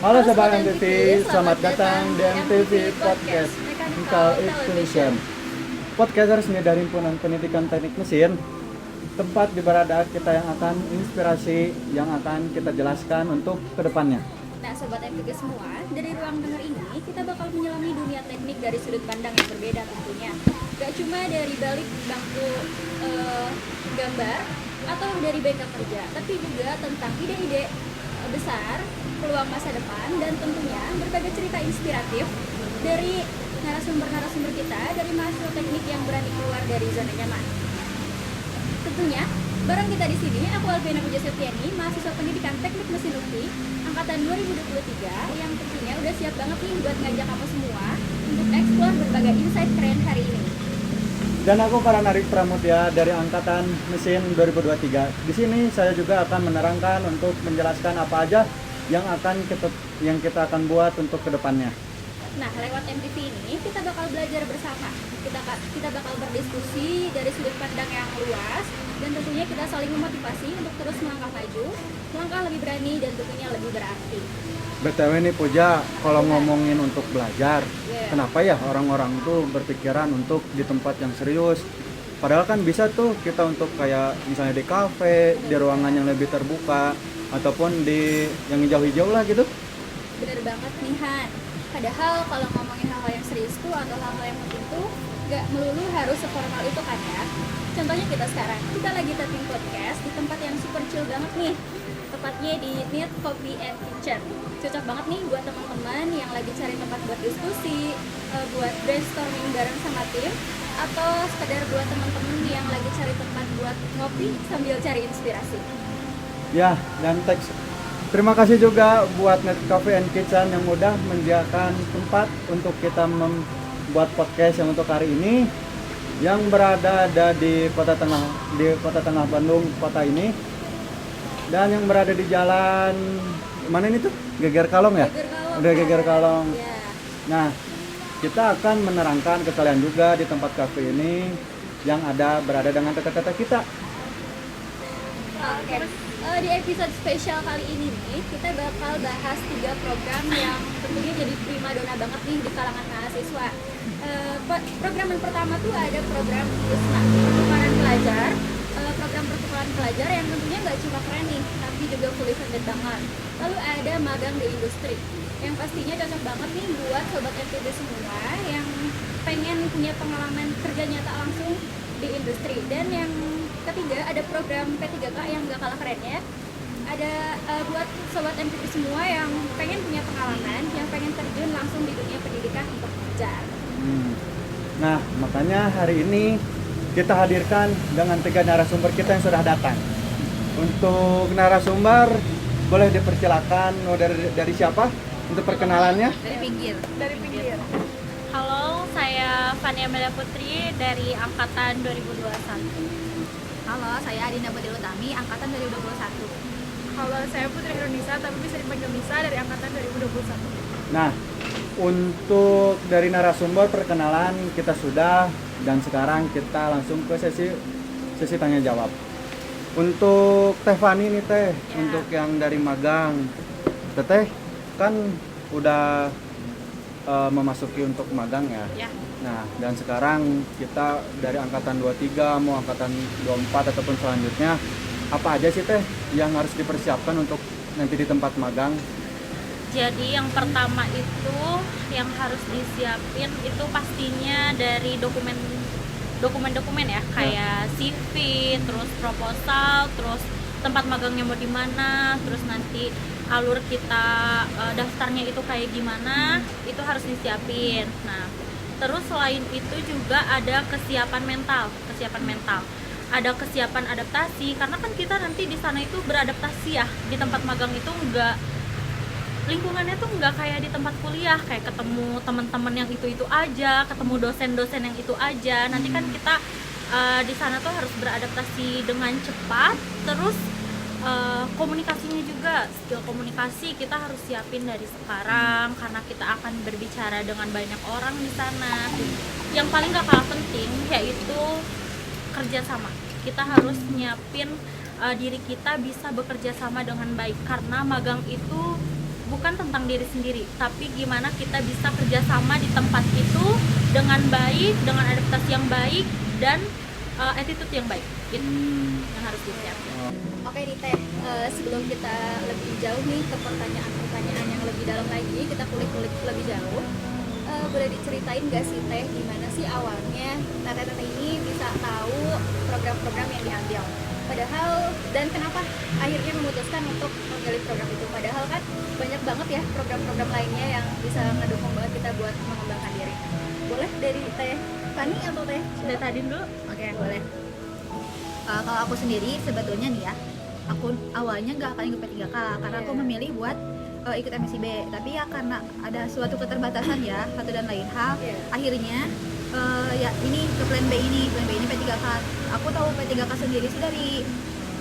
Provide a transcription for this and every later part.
Halo Sobat MTV, selamat datang di MTV Podcast Mechanical Evolution. Podcast resmi dari Himpunan Pendidikan Teknik Mesin, tempat di berada kita yang akan inspirasi yang akan kita jelaskan untuk kedepannya. Nah Sobat MTV semua, dari ruang dengar ini kita bakal menyelami dunia teknik dari sudut pandang yang berbeda tentunya. Gak cuma dari balik bangku gambar atau dari bengkel kerja, tapi juga tentang ide-ide besar, peluang masa depan, dan tentunya berbagai cerita inspiratif dari narasumber-narasumber kita, dari mahasiswa teknik yang berani keluar dari zona nyaman. Tentunya, bareng kita di sini, aku Alvina Puja Septiani, mahasiswa pendidikan teknik mesin UPI, angkatan 2023, yang tentunya udah siap banget nih buat ngajak kamu semua untuk explore berbagai insight keren hari ini. Dan aku Paranarik Pramudya dari angkatan mesin 2023. Di sini saya juga akan menerangkan untuk menjelaskan apa aja yang kita akan buat untuk kedepannya. Nah, lewat MTV ini kita bakal belajar bersama. Kita bakal berdiskusi dari sudut pandang yang luas, dan tentunya kita saling memotivasi untuk terus melangkah maju, melangkah lebih berani dan tentunya lebih berarti. BTW nih Puja, kalau ngomongin untuk belajar, kenapa ya orang-orang tuh berpikiran untuk di tempat yang serius? Padahal kan bisa tuh kita untuk kayak misalnya di kafe, di ruangan yang lebih terbuka, ataupun di yang hijau-hijau lah gitu. Bener banget nih Han. Padahal kalau ngomongin hal-hal yang serius tuh atau hal-hal yang penting tuh gak melulu harus seformal itu kan ya. Contohnya kita sekarang, kita lagi taping podcast di tempat yang super chill banget nih. Tepatnya di Need Coffee and Kitchen. Cocok banget nih buat teman-teman yang lagi cari tempat buat diskusi, buat brainstorming bareng sama tim, atau sekedar buat teman-teman yang lagi cari tempat buat ngopi sambil cari inspirasi. Ya, dan terima kasih juga buat Net Coffee and Kitchen yang udah menyediakan tempat untuk kita membuat podcast yang untuk hari ini, yang berada di kota tengah Bandung kota ini, dan yang berada di jalan mana ini tuh? Geger Kalong ya? Udah Geger Kalong. Ya. Nah, kita akan menerangkan ke kalian juga di tempat kafe ini yang berada dengan dekat-dekat kita. Oke. Di episode spesial kali ini nih, kita bakal bahas 3 program yang tentunya jadi primadona banget nih di kalangan mahasiswa. Program yang pertama tuh ada program PUSNA, pertukaran pelajar. Program pertukaran pelajar yang tentunya nggak cuma keren nih, tapi juga fully funded banget. Lalu ada magang di industri, yang pastinya cocok banget nih buat sobat MTB semua yang pengen punya pengalaman kerja nyata langsung di industri. Dan yang ketiga ada program P3K yang gak kalah keren ya. Ada buat sobat MTB semua yang pengen punya pengalaman, yang pengen terjun langsung di dunia pendidikan untuk belajar. Nah, makanya hari ini kita hadirkan dengan 3 narasumber kita yang sudah datang. Untuk narasumber, boleh dipersilakan dari siapa untuk perkenalannya? Dari pinggir. Halo, saya Fania Amelia Putri dari angkatan 2021. Halo, saya Adinda Badil Utami, angkatan 2021. Halo, saya Putri Herunisa, tapi bisa dipanggil Nisa dari angkatan 2021. Nah, untuk dari narasumber perkenalan kita sudah, dan sekarang kita langsung ke sesi tanya jawab. Untuk Teh Fani nih Teh, untuk yang dari magang, Teteh kan udah memasuki untuk magang ya. Nah, dan sekarang kita dari angkatan 23 mau angkatan 24 ataupun selanjutnya, apa aja sih Teh yang harus dipersiapkan untuk nanti di tempat magang? Jadi yang pertama itu yang harus disiapin itu pastinya dari dokumen ya, kayak CV, terus proposal, terus tempat magangnya mau di mana, terus nanti alur kita daftarnya itu kayak gimana, itu harus disiapin. Nah, terus selain itu juga ada kesiapan mental. Ada kesiapan adaptasi, karena kan kita nanti di sana itu beradaptasi ya. Di tempat magang itu lingkungannya tuh nggak kayak di tempat kuliah, kayak ketemu teman-teman yang itu aja, ketemu dosen-dosen yang itu aja. Nanti kan kita di sana tuh harus beradaptasi dengan cepat. Terus komunikasinya juga, skill komunikasi kita harus siapin dari sekarang, karena kita akan berbicara dengan banyak orang di sana. Yang paling gak kalah penting yaitu kerjasama. Kita harus nyiapin diri kita bisa bekerja sama dengan baik, karena magang itu bukan tentang diri sendiri, tapi gimana kita bisa kerjasama di tempat itu dengan baik, dengan adaptasi yang baik dan attitude yang baik. Itu yang harus disiapkan. Oke nih Teh, sebelum kita lebih jauh nih ke pertanyaan-pertanyaan yang lebih dalam lagi, kita kulik-kulik lebih jauh. Boleh diceritain gak sih Teh, gimana sih awalnya Teteh ini bisa tahu program-program yang diambil? Padahal, dan kenapa akhirnya memutuskan untuk memilih program itu? Padahal kan banyak banget ya program-program lainnya yang bisa ngedukung banget kita buat mengembangkan diri. Boleh dari Teh Fani atau Teh? Dari tadi dulu. Oke, boleh. Kalau aku sendiri sebetulnya nih ya, aku awalnya nggak akan ikut P3K karena aku memilih buat ikut MSIB, tapi ya karena ada suatu keterbatasan ya, satu dan lain hal, akhirnya ya ini ke plan B ini P3K. Aku tahu P3K sendiri sih dari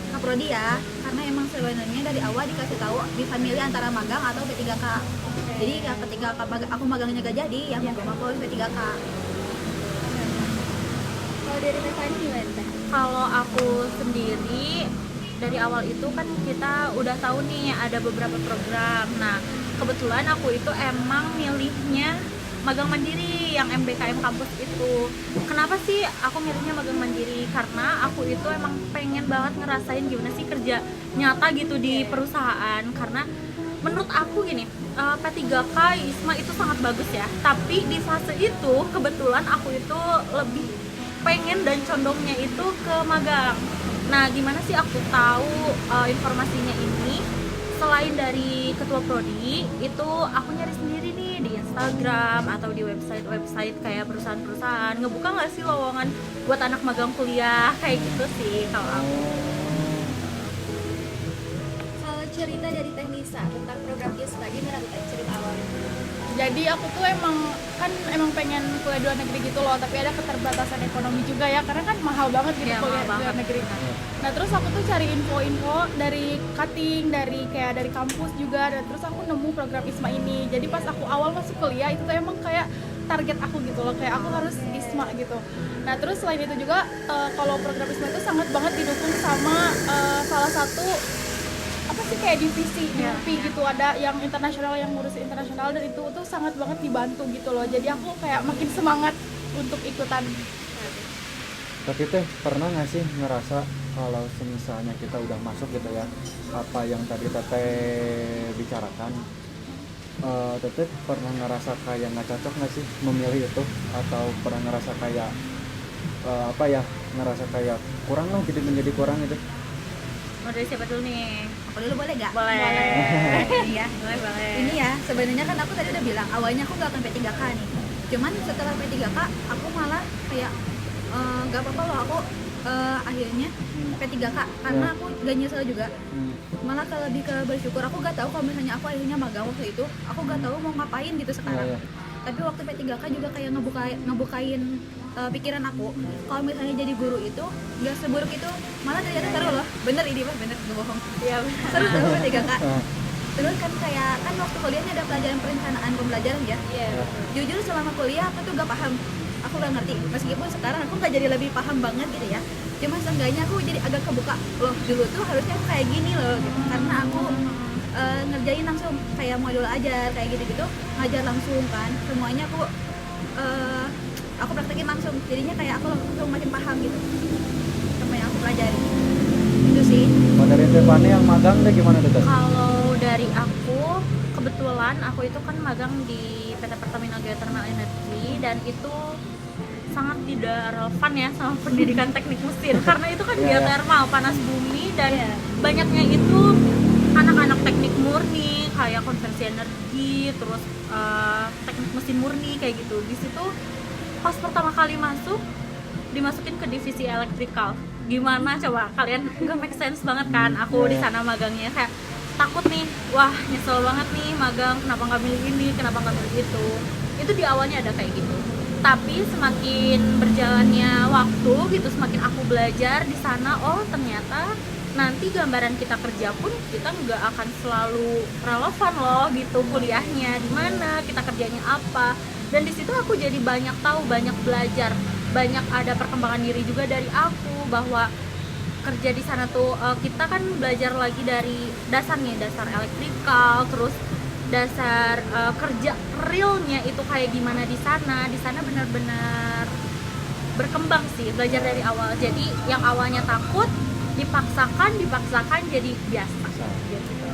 Kaprodi ya, karena emang sebenarnya dari awal dikasih tahu di family antara magang atau P3K. Jadi ya ketika aku magangnya gak jadi, ya mau aku harus P3K. Kalau dari Teh Fani gimana Teh? Kalau aku sendiri dari awal itu kan kita udah tahu nih ada beberapa program. Nah, kebetulan aku itu emang milihnya magang mandiri yang MBKM kampus itu. Kenapa sih aku milihnya magang mandiri? Karena aku itu emang pengen banget ngerasain gimana sih kerja nyata gitu di perusahaan. Karena menurut aku gini, P3K ISMA itu sangat bagus ya. Tapi di fase itu kebetulan aku itu lebih pengen dan condongnya itu ke magang. Nah, gimana sih aku tahu informasinya ini? Selain dari ketua prodi, itu aku nyari sendiri nih di Instagram atau di website kayak perusahaan-perusahaan. Ngebuka nggak sih lowongan buat anak magang kuliah kayak gitu sih kalau aku. Kalau cerita dari Teh Nisa tentang program ISMA, gimana tuh Teh cerita awalnya? Jadi aku tuh emang pengen kuliah di luar negeri gitu loh, tapi ada keterbatasan ekonomi juga ya, karena kan mahal banget gitu Iya, kuliah mahal di luar banget. negeri. Nah terus aku tuh cari info-info dari cutting, dari kampus juga, dan terus aku nemu program ISMA ini. Jadi pas aku awal masuk kuliah itu tuh emang kayak target aku gitu loh, kayak aku harus ISMA gitu. Nah terus selain itu juga kalau program ISMA itu sangat banget didukung sama salah satu apa sih kayak divisi di UPI gitu, ada yang internasional yang ngurusin internasional, dan itu tuh sangat banget dibantu gitu loh. Jadi aku kayak makin semangat untuk ikutan. Tapi Teh pernah nggak sih ngerasa kalau misalnya kita udah masuk gitu ya, apa yang tadi Teteh bicarakan, Teteh pernah ngerasa kayak nggak cocok nggak sih memilih itu, atau pernah ngerasa kayak ngerasa kayak kurang lah gitu, menjadi kurang gitu? Mau dari siapa dulu nih? Aku dulu boleh gak? Boleh. Ini ya. Ini ya, sebenarnya kan aku tadi udah bilang awalnya aku gak akan P3K nih. Cuman setelah P3K aku malah kayak gak apa-apa loh aku akhirnya P3K karena aku gak nyesel juga. Malah lebih ke bersyukur. Aku gak tahu kalau misalnya aku akhirnya magang waktu itu, aku gak tahu mau ngapain gitu sekarang. Tapi waktu P3K juga kayak ngebukain pikiran aku kalau misalnya jadi guru itu nggak seburuk itu, malah ternyata seru loh. Bener ini mah, bener nggak bohong. Iya seru tuh P3K. Terus kan kayak kan waktu kuliahnya ada pelajaran perencanaan pembelajaran ya. Jujur selama kuliah aku tuh gak paham, aku gak ngerti. Meskipun sekarang aku nggak jadi lebih paham banget gitu ya, cuma seenggaknya aku jadi agak kebuka loh, dulu tuh harusnya aku kayak gini loh gitu. Karena aku ngerjain langsung kayak modul ajar kayak gitu-gitu, ngajar langsung kan semuanya aku praktekin langsung, jadinya kayak aku langsung makin paham gitu sama yang aku pelajari. Itu sih. Kalau dari Teh Fani yang magang deh gimana tuh Teh? Kalau dari aku, kebetulan aku itu kan magang di PT Pertamina Geothermal Energy, dan itu sangat tidak relevan ya sama pendidikan teknik mesin karena itu kan geothermal, panas bumi, dan banyaknya itu anak-anak teknik murni kayak konversi energi, terus teknik mesin murni kayak gitu. Di situ pas pertama kali dimasukin ke divisi electrical. Gimana coba kalian, nggak make sense banget kan? Aku di sana magangnya kayak takut nih, wah nyesel banget nih magang, kenapa nggak milih ini, kenapa nggak milih itu. Itu di awalnya ada kayak gitu. Tapi semakin berjalannya waktu gitu, semakin aku belajar di sana, oh ternyata nanti gambaran kita kerja pun kita nggak akan selalu relevan loh gitu, kuliahnya di mana, kita kerjanya apa. Dan di situ aku jadi banyak tahu, banyak belajar, banyak ada perkembangan diri juga dari aku, bahwa kerja di sana tuh kita kan belajar lagi dari dasarnya, dasar elektrikal, terus dasar kerja realnya itu kayak gimana di sana benar-benar berkembang sih, belajar dari awal. Jadi yang awalnya takut dipaksakan jadi biasa gitu.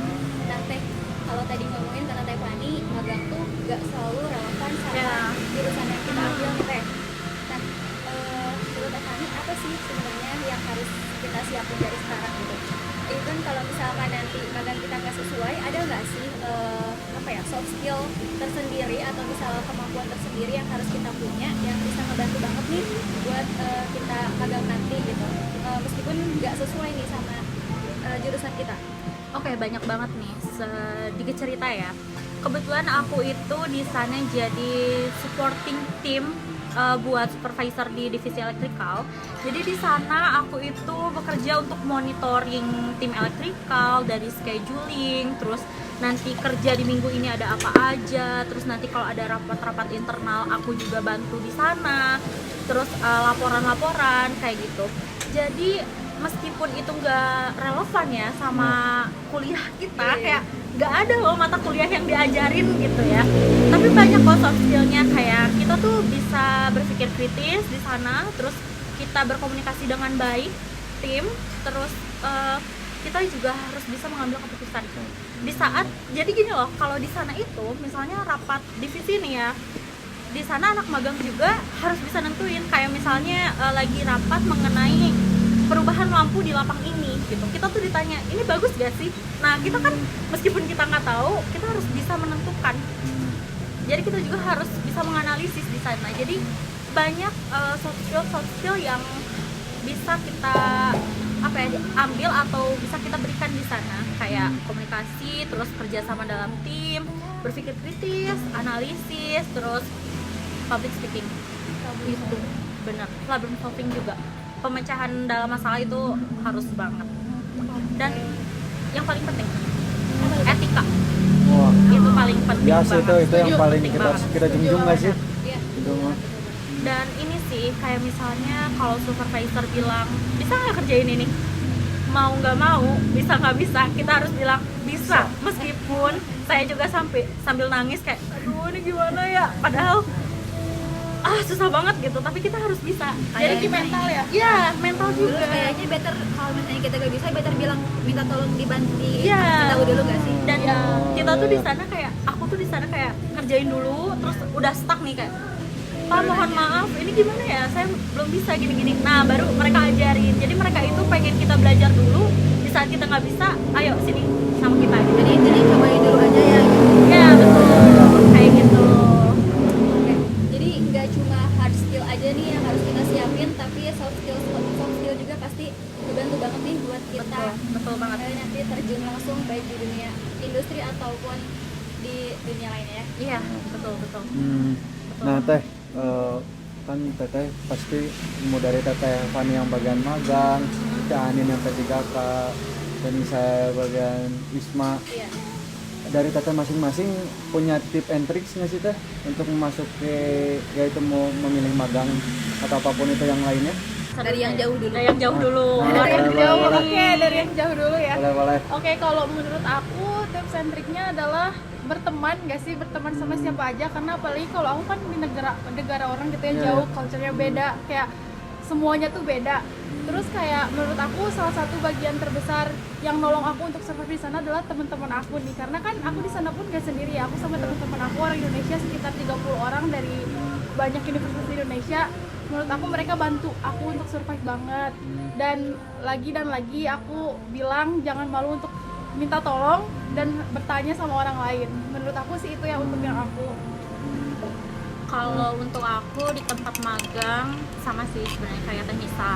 Nah Teh, kalau tadi ngomongin tentang Teh Fani, magang tuh gak selalu relevan sama Ya. jurusan yang kita ambil nih Teh. Nah, menurut Teh Fani apa sih sebenarnya yang harus kita siapin dari sekarang gitu? Even kalau misalkan nanti magang kita nggak sesuai, ada nggak sih soft skill tersendiri atau misalnya kemampuan tersendiri yang harus kita punya yang bisa ngebantu banget nih buat kita magang nanti gitu, meskipun nggak sesuai nih sama jurusan kita. Oke, banyak banget nih, sedikit cerita ya. Kebetulan aku itu di sana jadi supporting team buat supervisor di divisi elektrikal. Jadi di sana aku itu bekerja untuk monitoring tim elektrikal dari scheduling, terus nanti kerja di minggu ini ada apa aja, terus nanti kalau ada rapat-rapat internal aku juga bantu di sana, terus laporan-laporan kayak gitu. Jadi meskipun itu nggak relevan ya sama kuliah kita, kayak nggak ada loh mata kuliah yang diajarin gitu ya, tapi banyak kok soft skillnya, kayak kita tuh bisa berpikir kritis di sana, terus kita berkomunikasi dengan baik tim, terus kita juga harus bisa mengambil keputusan di saat, jadi gini loh, kalau di sana itu misalnya rapat divisi nih ya, di sana anak magang juga harus bisa nentuin, kayak misalnya lagi rapat mengenai perubahan lampu di lapang ini gitu, kita tuh ditanya ini bagus gak sih, nah kita kan meskipun kita nggak tahu, kita harus bisa menentukan, jadi kita juga harus bisa menganalisis di sana. Jadi banyak soft skill yang bisa kita ambil atau bisa kita berikan di sana, kayak komunikasi, terus kerjasama dalam tim, berpikir kritis, analisis, terus public speaking, itu benar, problem solving juga, pemecahan dalam masalah itu harus banget. Dan yang paling penting etika, Wah, itu paling penting ya banget. sih itu yang paling Penting kita banget. junjung nggak sih? Iya. Itu mah. Dan ini sih kayak misalnya kalau supervisor bilang bisa nggak kerjain ini, mau nggak mau, bisa nggak bisa, kita harus bilang bisa, meskipun saya juga sambil nangis kayak aduh ini gimana ya, padahal susah banget gitu, tapi kita harus bisa. Jadi di mental ya? Iya, mental Dulu juga. kayaknya better kalau misalnya kita gak bisa, better bilang minta tolong dibantu, Iya. tahu dulu gak sih? Dan kita tuh di sana kayak, aku tuh di sana kayak ngerjain dulu, terus udah stuck nih kayak, Pak mohon maaf, ini gimana ya, saya belum bisa gini-gini. Nah baru mereka ajarin, jadi mereka itu pengen kita belajar dulu, di saat kita nggak bisa, ayo sini sama kita gitu. Jadi intinya cobain dulu aja ya gitu. Ya betul, kayak gitu. Oke. Jadi nggak cuma hard skill aja nih yang harus kita siapin, tapi soft skill juga pasti membantu banget nih buat kita Betul banget. nanti terjun langsung baik di dunia industri ataupun di dunia lainnya ya. Iya, betul. Nah teh, kan teteh pasti mau dari teteh Fani yang bagian magang, Teh Anin yang P3K, dan saya bagian Isma. Iya. Dari teteh masing-masing punya tip and tricks nggak sih teh untuk memasuki, yaitu mau memilih magang atau apapun itu yang lainnya? Dari yang jauh dulu. Dari yang jauh dulu. Dari yang Boleh, jauh, boleh. oke, dari yang jauh dulu ya. Boleh. Oke, kalau menurut aku tips and triknya adalah berteman, gak sih, berteman sama siapa aja, karena apalagi kalau aku kan di negara orang gitu ya, Iya. jauh, culture-nya beda, kayak semuanya tuh beda. Terus kayak menurut aku salah satu bagian terbesar yang nolong aku untuk survive di sana adalah teman-teman aku nih, karena kan aku di sana pun gak sendiri ya, aku sama teman-teman aku orang Indonesia sekitar 30 orang dari banyak universitas di Indonesia. Menurut aku mereka bantu aku untuk survive banget, dan lagi aku bilang jangan malu untuk minta tolong dan bertanya sama orang lain. Menurut aku sih itu ya untuk yang aku. Kalau untuk aku di tempat magang sama sih sebenarnya kayak Teh Nisa.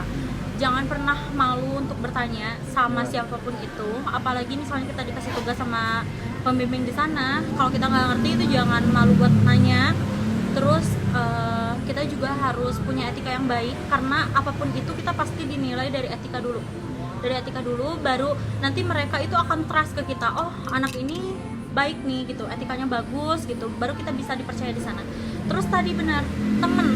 Jangan pernah malu untuk bertanya sama siapapun itu, apalagi misalnya kita dikasih tugas sama pembimbing di sana. Kalau kita nggak ngerti itu jangan malu buat nanya. Terus kita juga harus punya etika yang baik, karena apapun itu kita pasti dinilai dari etika dulu. Dari etika dulu, baru nanti mereka itu akan trust ke kita. Oh, anak ini baik nih gitu, etikanya bagus gitu. Baru kita bisa dipercaya di sana. Terus tadi benar, temen,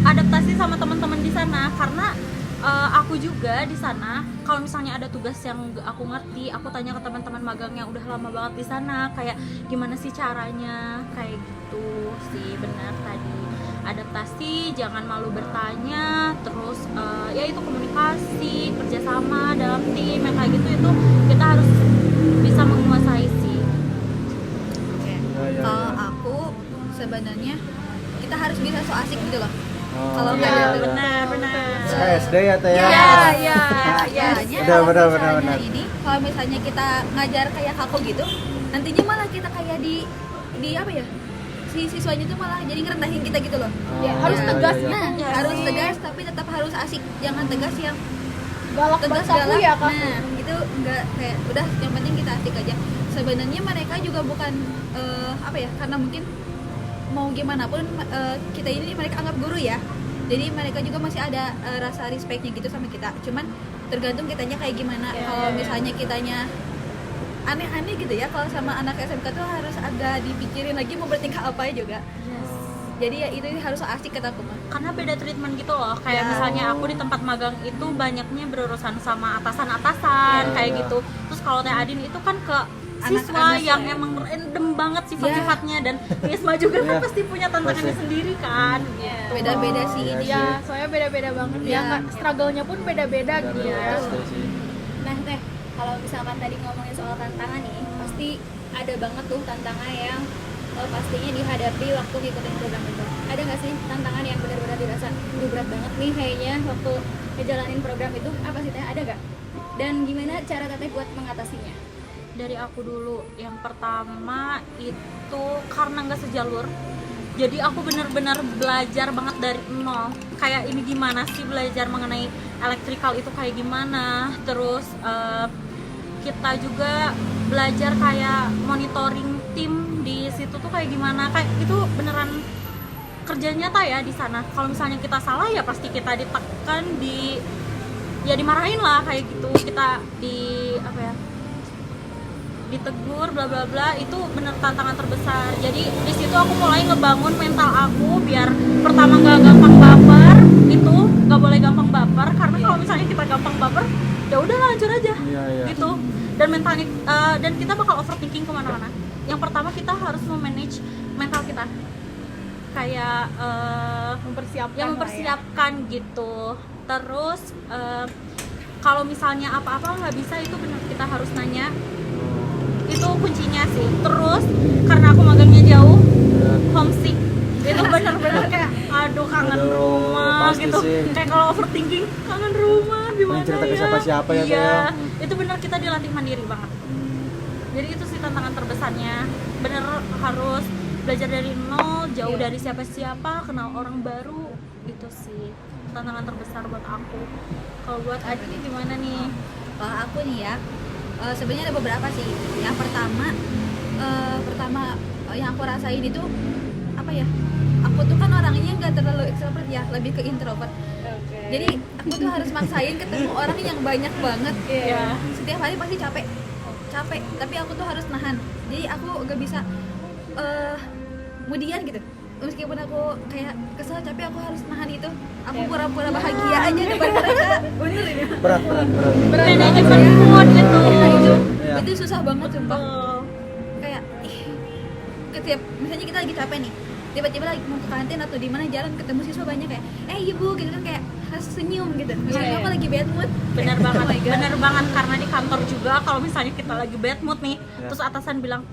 adaptasi sama teman-teman di sana, karena aku juga di sana kalau misalnya ada tugas yang gak aku ngerti, aku tanya ke teman-teman magang yang udah lama banget di sana, kayak gimana sih caranya, kayak gitu sih. Benar tadi, adaptasi, jangan malu bertanya, terus ya itu komunikasi, kerjasama dalam tim yang kayak gitu, itu kita harus bisa menguasai sih. Ya, Kalau ya. aku sebenarnya kita harus bisa so asik gitu loh. Oh, Kalau iya, kayak iya. Benar. KSD ya teh ya. Iya. Soalnya Benar, kalau benar, misalnya benar. ini, kalau misalnya kita ngajar kayak kaku gitu, nantinya malah kita kayak di apa ya? Si siswanya tuh malah jadi ngerendahin kita gitu loh. Ya, harus iya, tegas. iya, iya. Nah, Iya harus sih. tegas tapi tetap harus asik. Jangan tegas yang Galak tegas banget aku galak. ya kak. Nah, itu enggak kayak udah yang penting kita asik aja. Sebenarnya mereka juga bukan apa ya? Karena mungkin mau gimana pun kita ini mereka anggap guru ya. Jadi mereka juga masih ada rasa respectnya gitu sama kita. Cuman tergantung kitanya kayak gimana. Kalau misalnya kitanya aneh-aneh gitu ya, kalau sama anak SMK tuh harus agak dipikirin lagi mau bertingkah apa juga. Jadi ya itu harus asik kataku mah. Karena beda treatment gitu loh, kayak Ya. misalnya aku di tempat magang itu banyaknya berurusan sama atasan-atasan kayak Ya. gitu. Terus kalau Teh Adin itu kan ke siswa Anak-anak yang ya. emang random banget sifat-sifatnya, dan Isma juga kan Ya. pasti punya tantangannya Pasti. sendiri kan gitu. Beda-beda Oh, sih iya ini. sih. Ya, soalnya beda-beda banget Iya. ya kak. Struggle-nya pun beda-beda gitu Benar, ya. pasti sih. Nah Teh, kalau misalkan tadi ngomongin soal tantangan nih, pasti ada banget tuh tantangan yang pastinya dihadapi waktu ngikutin program itu. Ada nggak sih tantangan yang benar-benar dirasa "Duh, berat banget nih kayaknya waktu ngejalanin program itu"? Apa sih Teh, ada nggak? Dan gimana cara Teteh buat mengatasinya? Dari aku dulu, yang pertama itu karena nggak sejalur, jadi aku benar-benar belajar banget dari nol. Kayak ini gimana sih belajar mengenai elektrikal itu kayak gimana, terus kita juga belajar kayak monitoring tim di situ tuh kayak gimana, kayak itu beneran kerja nyata ya di sana. Kalau misalnya kita salah ya pasti kita ditekan, ya dimarahin lah kayak gitu, kita ditegur bla bla bla. Itu bener tantangan terbesar. Jadi di situ aku mulai ngebangun mental aku biar pertama nggak gampang baper. Itu nggak boleh gampang baper, karena kalau misalnya kita gampang baper ya udah hancur aja. Iya, iya. Gitu. Dan mentalnya dan kita bakal overthinking kemana-mana. Yang pertama kita harus memanage mental kita, kayak Mempersiapkan. yang lah mempersiapkan gitu. Terus kalau misalnya apa-apa nggak bisa, itu benar kita harus nanya, itu kuncinya sih. Terus karena aku magangnya jauh, homesick, itu benar-benar kayak aduh kangen Aduh, rumah pasti gitu. sih. Kayak kalau overthinking kangen rumah gimana Pengen cerita ke ya. siapa-siapa ya, Iya, Teh. itu benar kita dilatih mandiri banget. Jadi itu sih tantangan terbesarnya. Bener harus belajar dari nol, jauh dari siapa-siapa, kenal orang baru. Itu sih tantangan terbesar buat aku. Kalau buat Adi gimana nih? Kalau aku nih ya, sebenarnya ada beberapa sih. Yang pertama yang aku rasain itu apa ya? Aku tuh kan orangnya nggak terlalu extrovert ya, lebih ke introvert. Jadi aku tuh harus maksain ketemu orang yang banyak banget. Iya. Setiap hari pasti capek. Tapi aku tuh harus nahan. Jadi aku gak bisa kemudian gitu. Meskipun aku kayak kesel, tapi aku harus nahan itu. Aku pura-pura bahagia aja depan mereka. Bener ini. Berat. Manajemen mood gitu. Iya. Itu susah banget sumpah. Betul. Kayak ketiap misalnya kita lagi capek nih, tiba-tiba lagi mau ke kantin atau di mana jalan ketemu siswa banyak kayak ibu gitu kan, kayak harus senyum gitu. Misalnya aku lagi bad mood. Bener Oh banget, my God. bener banget. Karena di kantor juga kalau misalnya kita lagi bad mood nih, terus atasan bilang,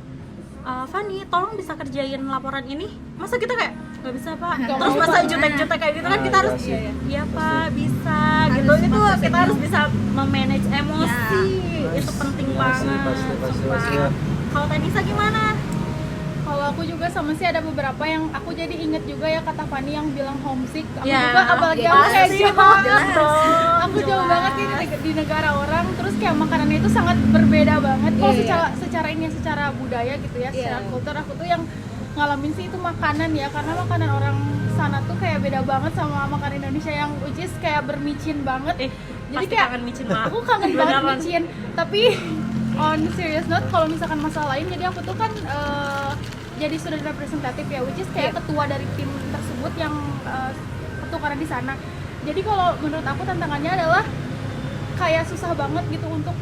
Fanny, tolong bisa kerjain laporan ini. Masa kita kayak nggak bisa pak? Nggak Terus mau, masa Pak. jutek-jutek kayak gitu kan Nah, kita harus, iya sih. iya pak bisa Harus gitu. Itu maksa kita senyum. harus bisa memanage emosi. Itu penting Iya banget. sih, pasti, sumpah. iya. Kalau Tanisa gimana? Kalau aku juga sama sih ada beberapa yang aku jadi inget juga ya kata Fanny yang bilang homesick. Aku Ya, juga apalagi ya aku pasti kayak pasti jauh banget banget. dong. Aku jauh banget nih di negara orang, terus kayak makanannya itu sangat berbeda banget. Kalau Iya. secara budaya gitu ya, secara Iya. kultur aku tuh yang ngalamin sih itu makanan ya, karena makanan orang sana tuh kayak beda banget sama makanan Indonesia yang which is kayak bermicin banget. Jadi Pasti kayak kangen micin lah. aku kangen banget Beneran. micin. Tapi on serious note, kalau misalkan masalah lain, jadi aku tuh kan jadi student representative ya, which is kayak ketua dari tim tersebut yang pertukaran di sana. Jadi kalau menurut aku tantangannya adalah kayak susah banget gitu untuk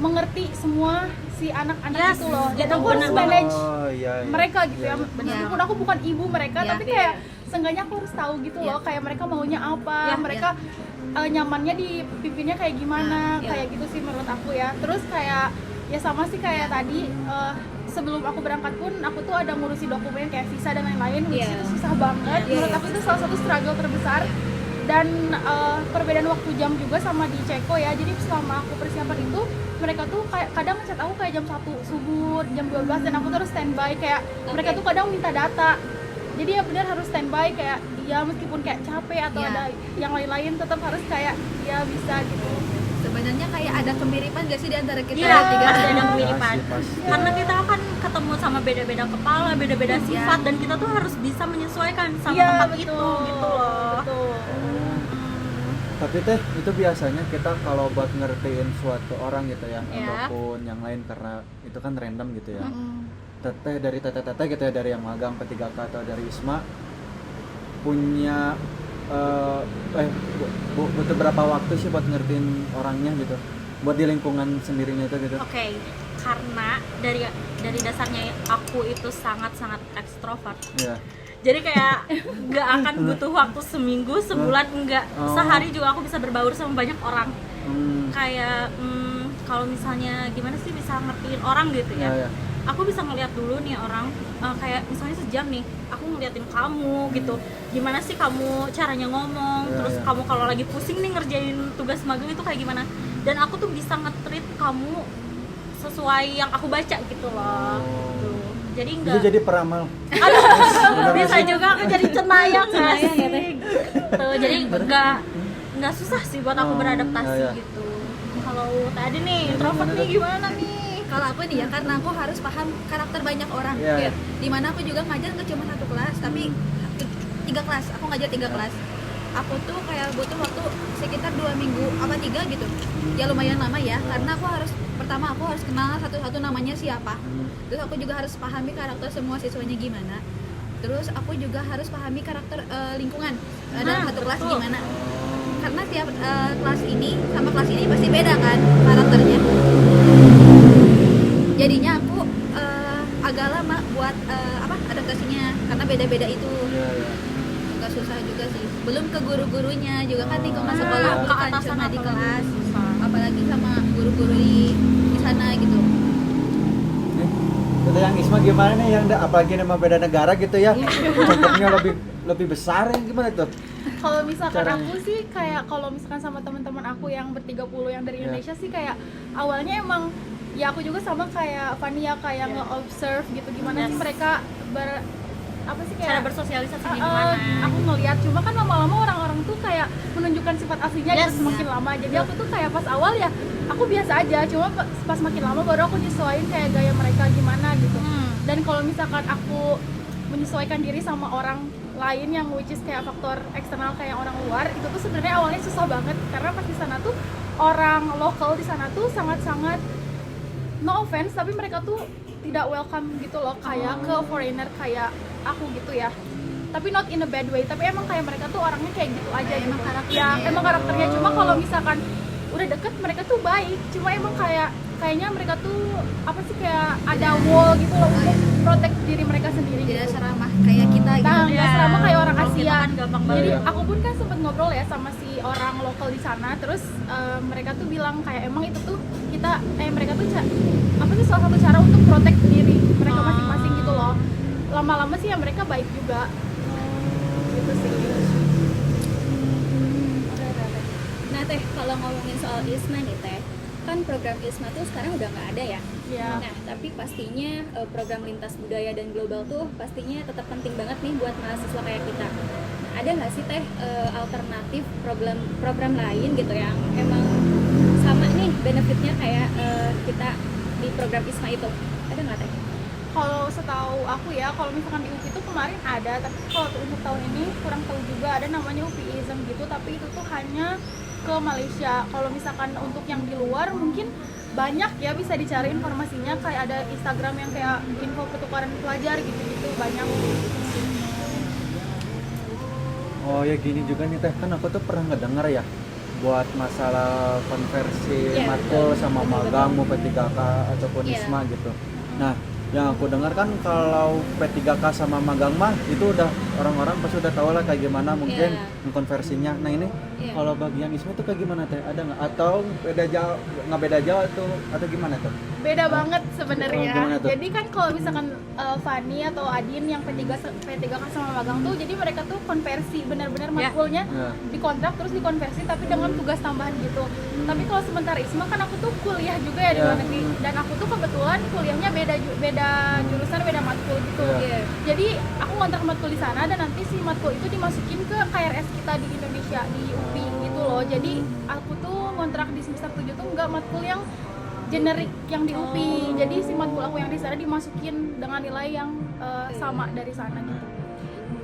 mengerti semua si anak-anak Yes, itu loh. Dan itu aku harus bener banget. manage Oh, iya, iya. mereka gitu ya. Iya, iya. Meskipun aku bukan ibu mereka, Iya, tapi iya. kayak seenggaknya aku harus tahu gitu loh, kayak mereka maunya apa, Iya, mereka nyamannya dipimpinnya kayak gimana, Iya. kayak gitu sih menurut aku ya. Terus kayak ya sama sih kayak tadi sebelum aku berangkat pun aku tuh ada ngurusi dokumen kayak visa dan lain-lain, which Iya. itu susah banget. Iya, Menurut iya. aku itu salah satu struggle terbesar. Dan perbedaan waktu jam juga sama di Ceko ya. Jadi selama aku persiapan itu mereka tuh kayak kadang ngechat aku kayak jam 1 subuh, jam 12 dan aku terus standby kayak mereka tuh kadang minta data. Jadi ya benar harus standby kayak ya meskipun kayak capek atau Iya. ada yang lain-lain tetap harus kayak ya bisa gitu. Sebenarnya kayak ada kemiripan gak sih di antara kita Iya, bertiga? pasti ada Iya kemiripan. sih, pasti. Karena kita akan ketemu sama beda-beda kepala, beda-beda sifat, dan kita tuh harus bisa menyesuaikan sama Iya, tempat betul. itu gitu loh. Betul. Tapi teh itu biasanya kita kalau buat ngertiin suatu orang gitu ya, Ya. ataupun yang lain karena itu kan random gitu ya. Teteh dari teteh-teteh gitu ya, dari yang magang P3K atau dari ISMA punya butuh berapa waktu sih buat ngertiin orangnya gitu, buat di lingkungan sendirinya itu gitu. Oke, karena dari dasarnya aku itu sangat-sangat ekstrovert. Iya. Jadi kayak nggak akan butuh waktu seminggu, sebulan enggak. Oh. Sehari juga aku bisa berbaur sama banyak orang. Hmm, Kayak kalau misalnya gimana sih bisa ngertiin orang gitu ya, ya. ya. Aku bisa ngeliat dulu nih orang, kayak misalnya sejam nih, aku ngeliatin kamu gitu. Gimana sih kamu caranya ngomong, Ya, terus ya. kamu kalau lagi pusing nih ngerjain tugas magang itu kayak gimana. Dan aku tuh bisa nge-treat kamu sesuai yang aku baca gitu loh. Oh. Tuh. Jadi Bisa enggak jadi peramal. Aduh, bisa juga aku jadi cenayang nggak sih? ya, Teh? Tuh, jadi nggak susah sih buat aku Oh, beradaptasi ya, ya. gitu. Kalau tadi nih introvert nih gimana nih? Kalau aku nih ya, karena aku harus paham karakter banyak orang. Iya, iya. Dimana aku juga ngajar nggak cuma satu kelas, tapi 3 kelas. Aku ngajar 3 kelas. Aku tuh kayak butuh waktu sekitar 2 minggu apa 3 gitu. Ya lumayan lama ya, karena aku harus pertama aku harus kenal satu-satu namanya siapa. Terus aku juga harus pahami karakter semua siswanya gimana. Terus aku juga harus pahami karakter lingkungan dalam satu kelas betul. gimana. Karena tiap kelas ini sama kelas ini pasti beda kan karakternya. Jadinya aku agak lama buat adaptasinya karena beda-beda itu. Iya, iya. Agak susah juga sih. Belum ke guru-gurunya juga kan lingkungan sekolah ke bukan atasan cuma di apalagi kelas, susah. apalagi sama guru-guru di sana gitu. Kita yang Isma gimana nih, yang apalagi nama beda negara gitu ya, contohnya lebih besar ya, gimana tuh? Kalau misalkan Caranya. aku sih kayak kalau misalkan sama teman-teman aku yang ber-30 yang dari Iya. Indonesia sih kayak awalnya emang ya aku juga sama kayak Fania kayak nge-observe gitu gimana sih Yes. mereka apa sih kayak Cara bersosialisasinya gimana? aku ngeliat cuma kan lama-lama orang-orang tuh kayak menunjukkan sifat aslinya Yes. gitu semakin lama. Jadi aku tuh kayak pas awal ya aku biasa aja, cuma pas makin lama baru aku nyesuaiin kayak gaya mereka gimana gitu. Dan kalau misalkan aku menyesuaikan diri sama orang lain yang which is kayak faktor eksternal kayak orang luar, itu tuh sebenarnya awalnya susah banget karena pas di sana tuh orang lokal di sana tuh sangat-sangat no offense tapi mereka tuh tidak welcome gitu loh kayak ke foreigner kayak aku gitu ya. Tapi not in a bad way, tapi emang kayak mereka tuh orangnya kayak gitu aja Emang gitu. karakternya. Ya, emang karakternya cuma kalau misalkan udah deket mereka tuh baik, cuma emang kayaknya mereka tuh apa sih kayak ada wall gitu loh untuk protect diri mereka sendiri Tidak gitu. seramah kayak kita gitu. Nah, nggak seramah kayak orang Kalau kita Asia. kan gampang Jadi banget. aku pun kan sempat ngobrol ya sama si orang lokal di sana. Terus mereka tuh bilang kayak emang itu tuh mereka tuh apa sih salah satu cara untuk protect diri mereka masing-masing gitu loh. Lama-lama sih ya mereka baik juga. Gitu sih. Nah Teh, kalau ngomongin soal ISMA nih Teh, kan program ISMA tuh sekarang udah nggak ada ya. Ya. Nah, tapi pastinya program lintas budaya dan global tuh pastinya tetap penting banget nih buat mahasiswa kayak kita. Nah, ada nggak sih Teh alternatif program lain gitu yang emang sama nih benefitnya kayak kita di program ISMA itu? Ada nggak Teh? Kalau setahu aku ya, kalau misalkan di UPI itu kemarin ada, tapi kalau untuk tahun ini kurang tahu juga. Ada namanya UPIism gitu, tapi itu tuh hanya ke Malaysia. Kalau misalkan untuk yang di luar mungkin banyak ya, bisa dicari informasinya, kayak ada Instagram yang kayak info pertukaran pelajar gitu-gitu banyak. Oh ya gini juga nih teh, kan aku tuh pernah ngedenger ya buat masalah konversi Iya, matkul betul. sama Betul, magang mau P3K ataupun Iya. ISMA gitu. Nah, yang aku dengar kan kalau P3K sama magang mah itu udah orang-orang pasti udah tahu lah kayak gimana mungkin Iya. mengkonversinya. Nah ini Iya. kalau bagian ISMA tuh kayak gimana teh? Ada nggak? Atau beda jauh, nggak beda jauh tuh atau gimana tuh? Beda banget sebenarnya. Oh, gimana tuh? Jadi kan kalau misalkan Fani atau Adin yang P3K sama magang tuh, jadi mereka tuh konversi benar-benar Ya. matkulnya Ya. dikontrak terus dikonversi tapi dengan tugas tambahan gitu. Tapi kalau sebentar ISMA kan aku tuh kuliah juga ya di Ya. luar negeri, dan aku tuh kebetulan kuliahnya beda jurusan, beda matkul gitu. Ya. Iya. Jadi aku ngontrak matkul di sana dan nanti si matkul itu dimasukin ke KRS kita di Indonesia di UPI gitu loh. Jadi aku tuh ngontrak di semester 7 tuh enggak matkul yang generik yang di UPI. Jadi si matkul aku yang di sana dimasukin dengan nilai yang sama dari sana gitu.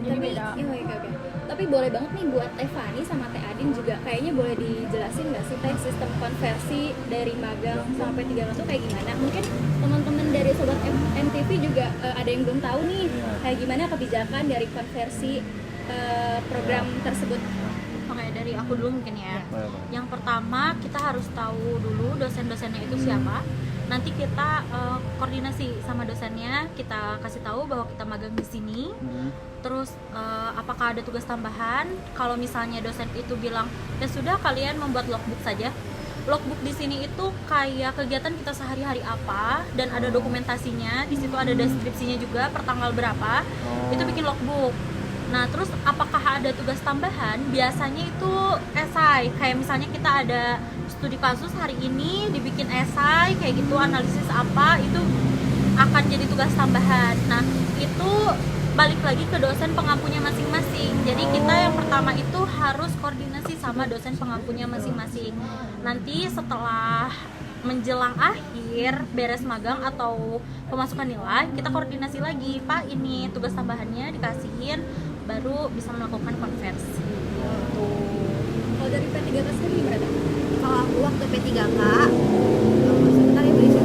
Jadi Tapi, beda. iya, oke, oke. Tapi boleh banget nih buat Teh Fani sama Teh Adin juga kayaknya boleh dijelasin nggak sih Teh sistem konversi dari magang sampai P3K tuh kayak gimana? Mungkin teman-teman dari sobat MTV juga ada yang belum tahu nih Iya. kayak gimana kebijakan dari konversi program tersebut. Oke, dari aku dulu mungkin ya. Boleh, boleh. Yang pertama kita harus tahu dulu dosen-dosennya itu siapa. Nanti kita koordinasi sama dosennya, kita kasih tahu bahwa kita magang di sini. Hmm. Terus apakah ada tugas tambahan? Kalau misalnya dosen itu bilang ya sudah kalian membuat logbook saja. Logbook di sini itu kayak kegiatan kita sehari-hari apa dan ada dokumentasinya. Di situ ada deskripsinya juga per tanggal berapa. Oh. Itu bikin logbook. Nah, terus apakah ada tugas tambahan? Biasanya itu esai. Kayak misalnya kita ada studi kasus hari ini dibikin esai kayak gitu, analisis apa, itu akan jadi tugas tambahan. Nah, itu balik lagi ke dosen pengampunya masing-masing. Jadi kita yang pertama itu harus koordinasi sama dosen pengampunya masing-masing. Nanti setelah menjelang akhir beres magang atau pemasukan nilai, kita koordinasi lagi, Pak ini tugas tambahannya dikasihin, baru bisa melakukan konversi. Kalau dari P3K sendiri gimana Teh? Kalau aku waktu P3K, sebentar ya berisi.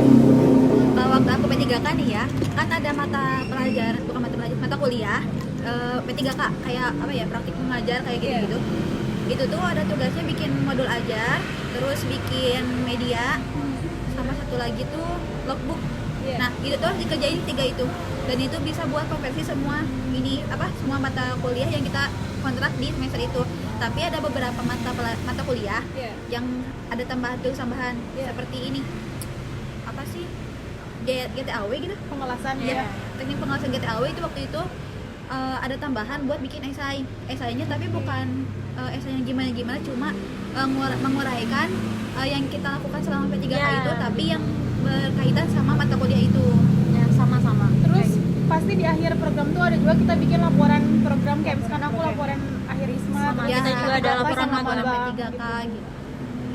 Kalau waktu aku P3K nih ya, kan ada mata pelajaran, bukan mata pelajaran, mata kuliah P3K kayak apa ya, praktik mengajar kayak gitu-gitu. Itu tuh ada tugasnya bikin modul ajar, terus bikin media, sama satu lagi tuh logbook. Iya. Nah, itu tuh harus dikerjain 3 itu. Dan itu bisa buat konversi semua semua mata kuliah yang kita kontrak di semester itu. Tapi ada beberapa mata kuliah Iya. yang ada tambahan Iya. seperti ini. Apa sih? GTAW gitu. Pengelasan Ya, ya. teknik pengelasan GTAW itu waktu itu ada tambahan buat bikin esai. Esainya tapi bukan esainya gimana-gimana, cuma menguraikan yang kita lakukan selama P3K Ya. itu, tapi yang berkaitan sama mata kuliah itu. Ya, sama-sama. Terus pasti di akhir program tuh ada juga kita bikin laporan program, kayak misalkan aku laporan akhir ISMA, Sama, terus kita juga ada apa laporan sama magang P3K gitu.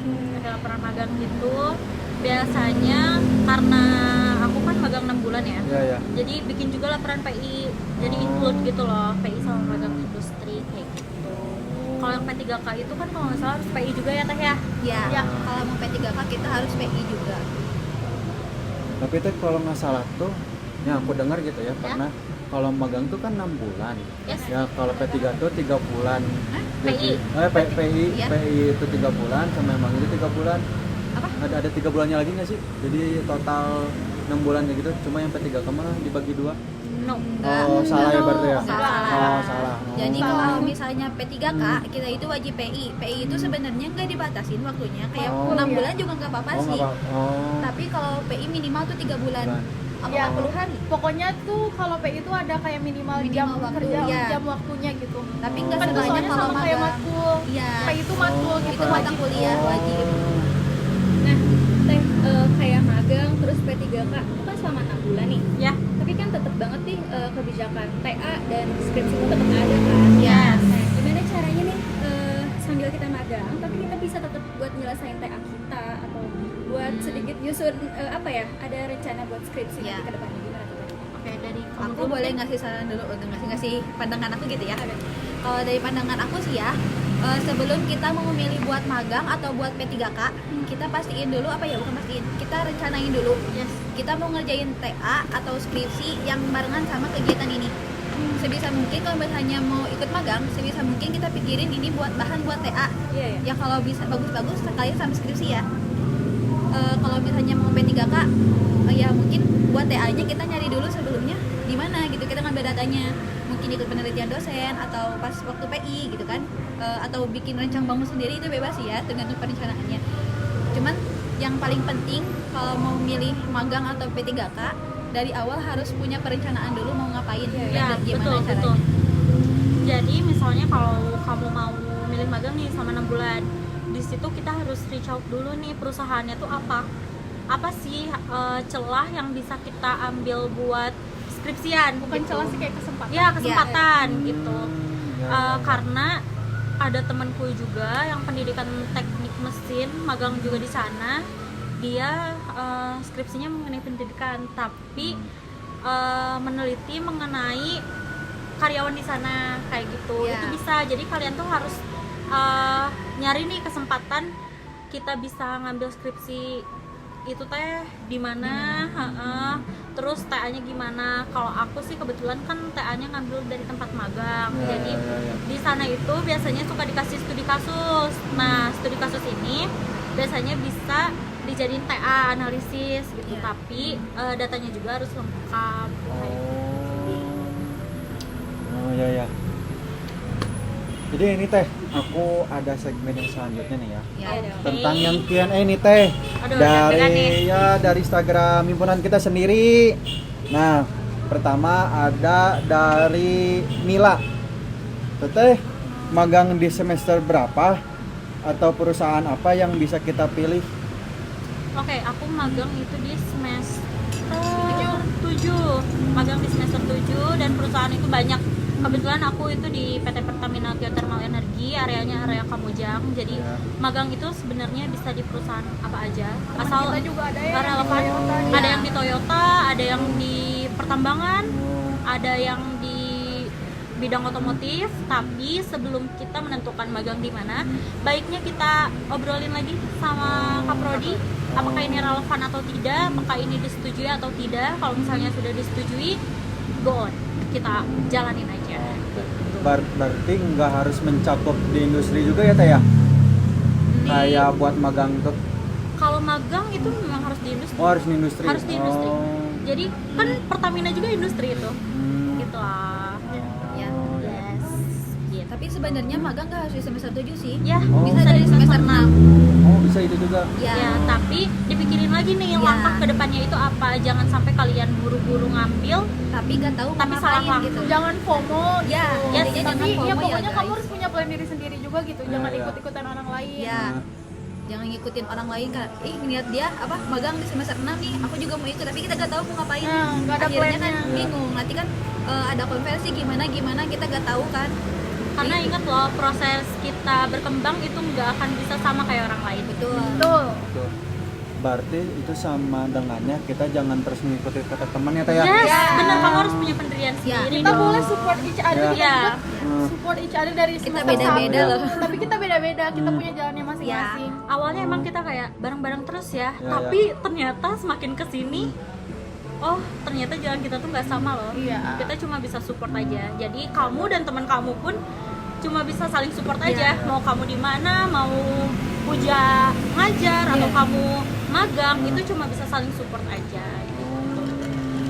gitu. Ada laporan magang gitu. Biasanya karena aku kan magang 6 bulan ya. Iya, ya. Jadi bikin juga laporan PI. Jadi include gitu loh, PI sama magang industri kayak gitu. Kalau yang P3K itu kan kalau nggak salah harus PI juga ya Teh ya. Ya, Ya. kalau mau P3K kita harus PI juga. Tapi teh kalau nggak salah tuh, ya aku dengar gitu ya, karena kalau magang tuh kan 6 bulan. Yes. Ya kalau P3 tuh 3 bulan. PI. PI Iya. PI itu 3 bulan sama magang itu 3 bulan. Apa? Ada 3 bulannya lagi nggak sih? Jadi total 6 bulan kayak gitu. Cuma yang P3 mah dibagi 2. No. Oh, salah ya berarti ya? Salah. Oh, salah. Oh. Jadi Salah. kalau misalnya P3K kita itu wajib PI. PI itu sebenarnya nggak dibatasin waktunya, kayak Oh. 6 bulan juga nggak apa-apa Oh, sih. nggak apa. Oh. Tapi kalau PI minimal tuh 3 bulan. Apa Ya. 40 hari? Pokoknya tuh kalau PI itu ada kayak minimal jam Minimal waktu, kerja, iya. jam waktunya gitu. Tapi nggak Kan itu sebanyak soalnya kalau sama kayak magang. matkul. Iya. PI itu matkul Oh, gitu. Itu mata kuliah wajib. Nah, Teh kayak magang terus P3K itu kan selama 6 bulan nih. Ya. Tapi kan tetap banget nih kebijakan TA dan skripsi itu tetap ada kan. Yes. Nah, gimana caranya nih sambil kita magang tapi kita bisa tetap buat nyelesain TA kita atau buat sedikit nyusun apa ya? Ada rencana buat skripsi Iya. nanti ke depannya gimana tuh? Teh? Oke, dari kamu Aku dulu boleh mungkin. ngasih saran dulu untuk ngasih pandangan aku gitu ya. Kalau dari pandangan aku sih ya, sebelum kita mau memilih buat magang atau buat P3K, kita pastiin dulu bukan pastiin, kita rencanain dulu. Yes. Kita mau ngerjain TA atau skripsi yang barengan sama kegiatan ini. sebisa mungkin kalau misalnya mau ikut magang, sebisa mungkin kita pikirin ini buat bahan buat TA. Iya, Ya kalau bisa bagus-bagus sekalian sampai skripsi ya. Kalau misalnya mau P3K, ya mungkin buat TA-nya kita nyari dulu sebelumnya di mana gitu, kita ngambil datanya. Mungkin ikut penelitian dosen atau pas waktu PI gitu kan, atau bikin rencang bangun sendiri, itu bebas ya, tergantung perencanaannya. Cuman yang paling penting kalau mau milih magang atau P3K, dari awal harus punya perencanaan dulu mau ngapain Ya, dan gimana betul, caranya. betul. Jadi misalnya kalau kamu mau milih magang nih selama 6 bulan, di situ kita harus reach out dulu nih perusahaannya tuh apa sih celah yang bisa kita ambil buat skripsian. Bukan gitu. celah sih, kayak kesempatan. Ya, kesempatan gitu. Ya. Karena ada temanku juga yang pendidikan teknik mesin, magang juga di sana. Dia skripsinya mengenai pendidikan, tapi meneliti mengenai karyawan di sana kayak gitu. Ya. Itu bisa. Jadi kalian tuh harus nyari nih kesempatan kita bisa ngambil skripsi itu teh di mana, terus TA-nya gimana. Kalau aku sih kebetulan kan TA-nya ngambil dari tempat magang. Ya, Jadi ya. di sana itu biasanya suka dikasih studi kasus. Nah, studi kasus ini biasanya bisa dijadiin TA analisis gitu, Ya. tapi datanya juga harus lengkap. Oh ya. Jadi ini teh, aku ada segmen yang selanjutnya nih ya. Ya. Tentang yang Q&A nih teh. Aduh, deg-degan nih. Dari Instagram himpunan kita sendiri. Nah, pertama ada dari Mila. Teteh, magang di semester berapa atau perusahaan apa yang bisa kita pilih? Oke, aku magang itu di semester 7. Magang di semester 7 dan perusahaan itu banyak. Kebetulan aku itu di PT Pertamina Geothermal Energi, areanya area Kamojang. Jadi Ya. magang itu sebenarnya bisa di perusahaan apa aja. Teman Asal kita juga ada ya nggak yang di relevan. Toyota. Ada yang di Toyota, ada yang di pertambangan, ada yang di bidang otomotif. Tapi sebelum kita menentukan magang di mana, baiknya kita obrolin lagi sama Kaprodi, apakah ini relevan atau tidak, apakah ini disetujui atau tidak. Kalau misalnya sudah disetujui, go on, kita jalanin aja. Berarti nggak harus mencakup di industri juga ya teh ya? Kayak buat magang tuh. Kalau magang itu memang harus di industri. Oh, harus di industri. Harus di industri. Oh. Jadi kan Pertamina juga industri itu. Gitu lah. Ya. Yes. Gitu. Tapi sebenarnya magang nggak harus di semester 7 sih. Ya, Oh. Bisa dari semester 6. Oh, bisa itu juga. Ya, tapi dipikirin lagi nih Ya. langkah kedepannya itu apa. Jangan sampai kalian buru-buru ngambil. Tapi nggak tahu mau Tapi salah ngapain langkah. gitu. Jangan FOMO Ya, gitu. Yes, intinya Tapi jangan ya FOMO pokoknya kamu guys. harus punya plan diri sendiri juga gitu. Jangan Ya. ikut-ikutan orang lain. Ya. Jangan ngikutin orang lain kan. Ngeliat dia apa magang di semester 6 nih, aku juga mau ikut tapi kita nggak tahu mau ngapain. Nah, nggak ada Akhirnya kan plannya. bingung. Nanti kan ada konversi gimana kita nggak tahu kan. Karena ingat loh, proses kita berkembang itu nggak akan bisa sama kayak orang lain. Betul. Betul. Betul. Berarti itu sama dengannya kita jangan terus mengikuti kata temannya teh ya. Yes, Ya. benar, kamu harus punya pendirian Ya. sendiri. Kita dong. boleh support each other, Ya. kita Ya. juga support each other dari Kita semester beda-beda satu. loh. Tapi kita beda-beda, kita punya jalannya masing-masing. Awalnya emang kita kayak bareng-bareng terus ya, Ya, tapi ternyata semakin kesini, oh ternyata jalan kita tuh nggak sama loh. Iya. Kita cuma bisa support aja. Jadi kamu dan teman kamu pun cuma bisa saling support Iya. aja. Mau kamu di mana, mau Puja ngajar atau kamu magang, itu cuma bisa saling support aja.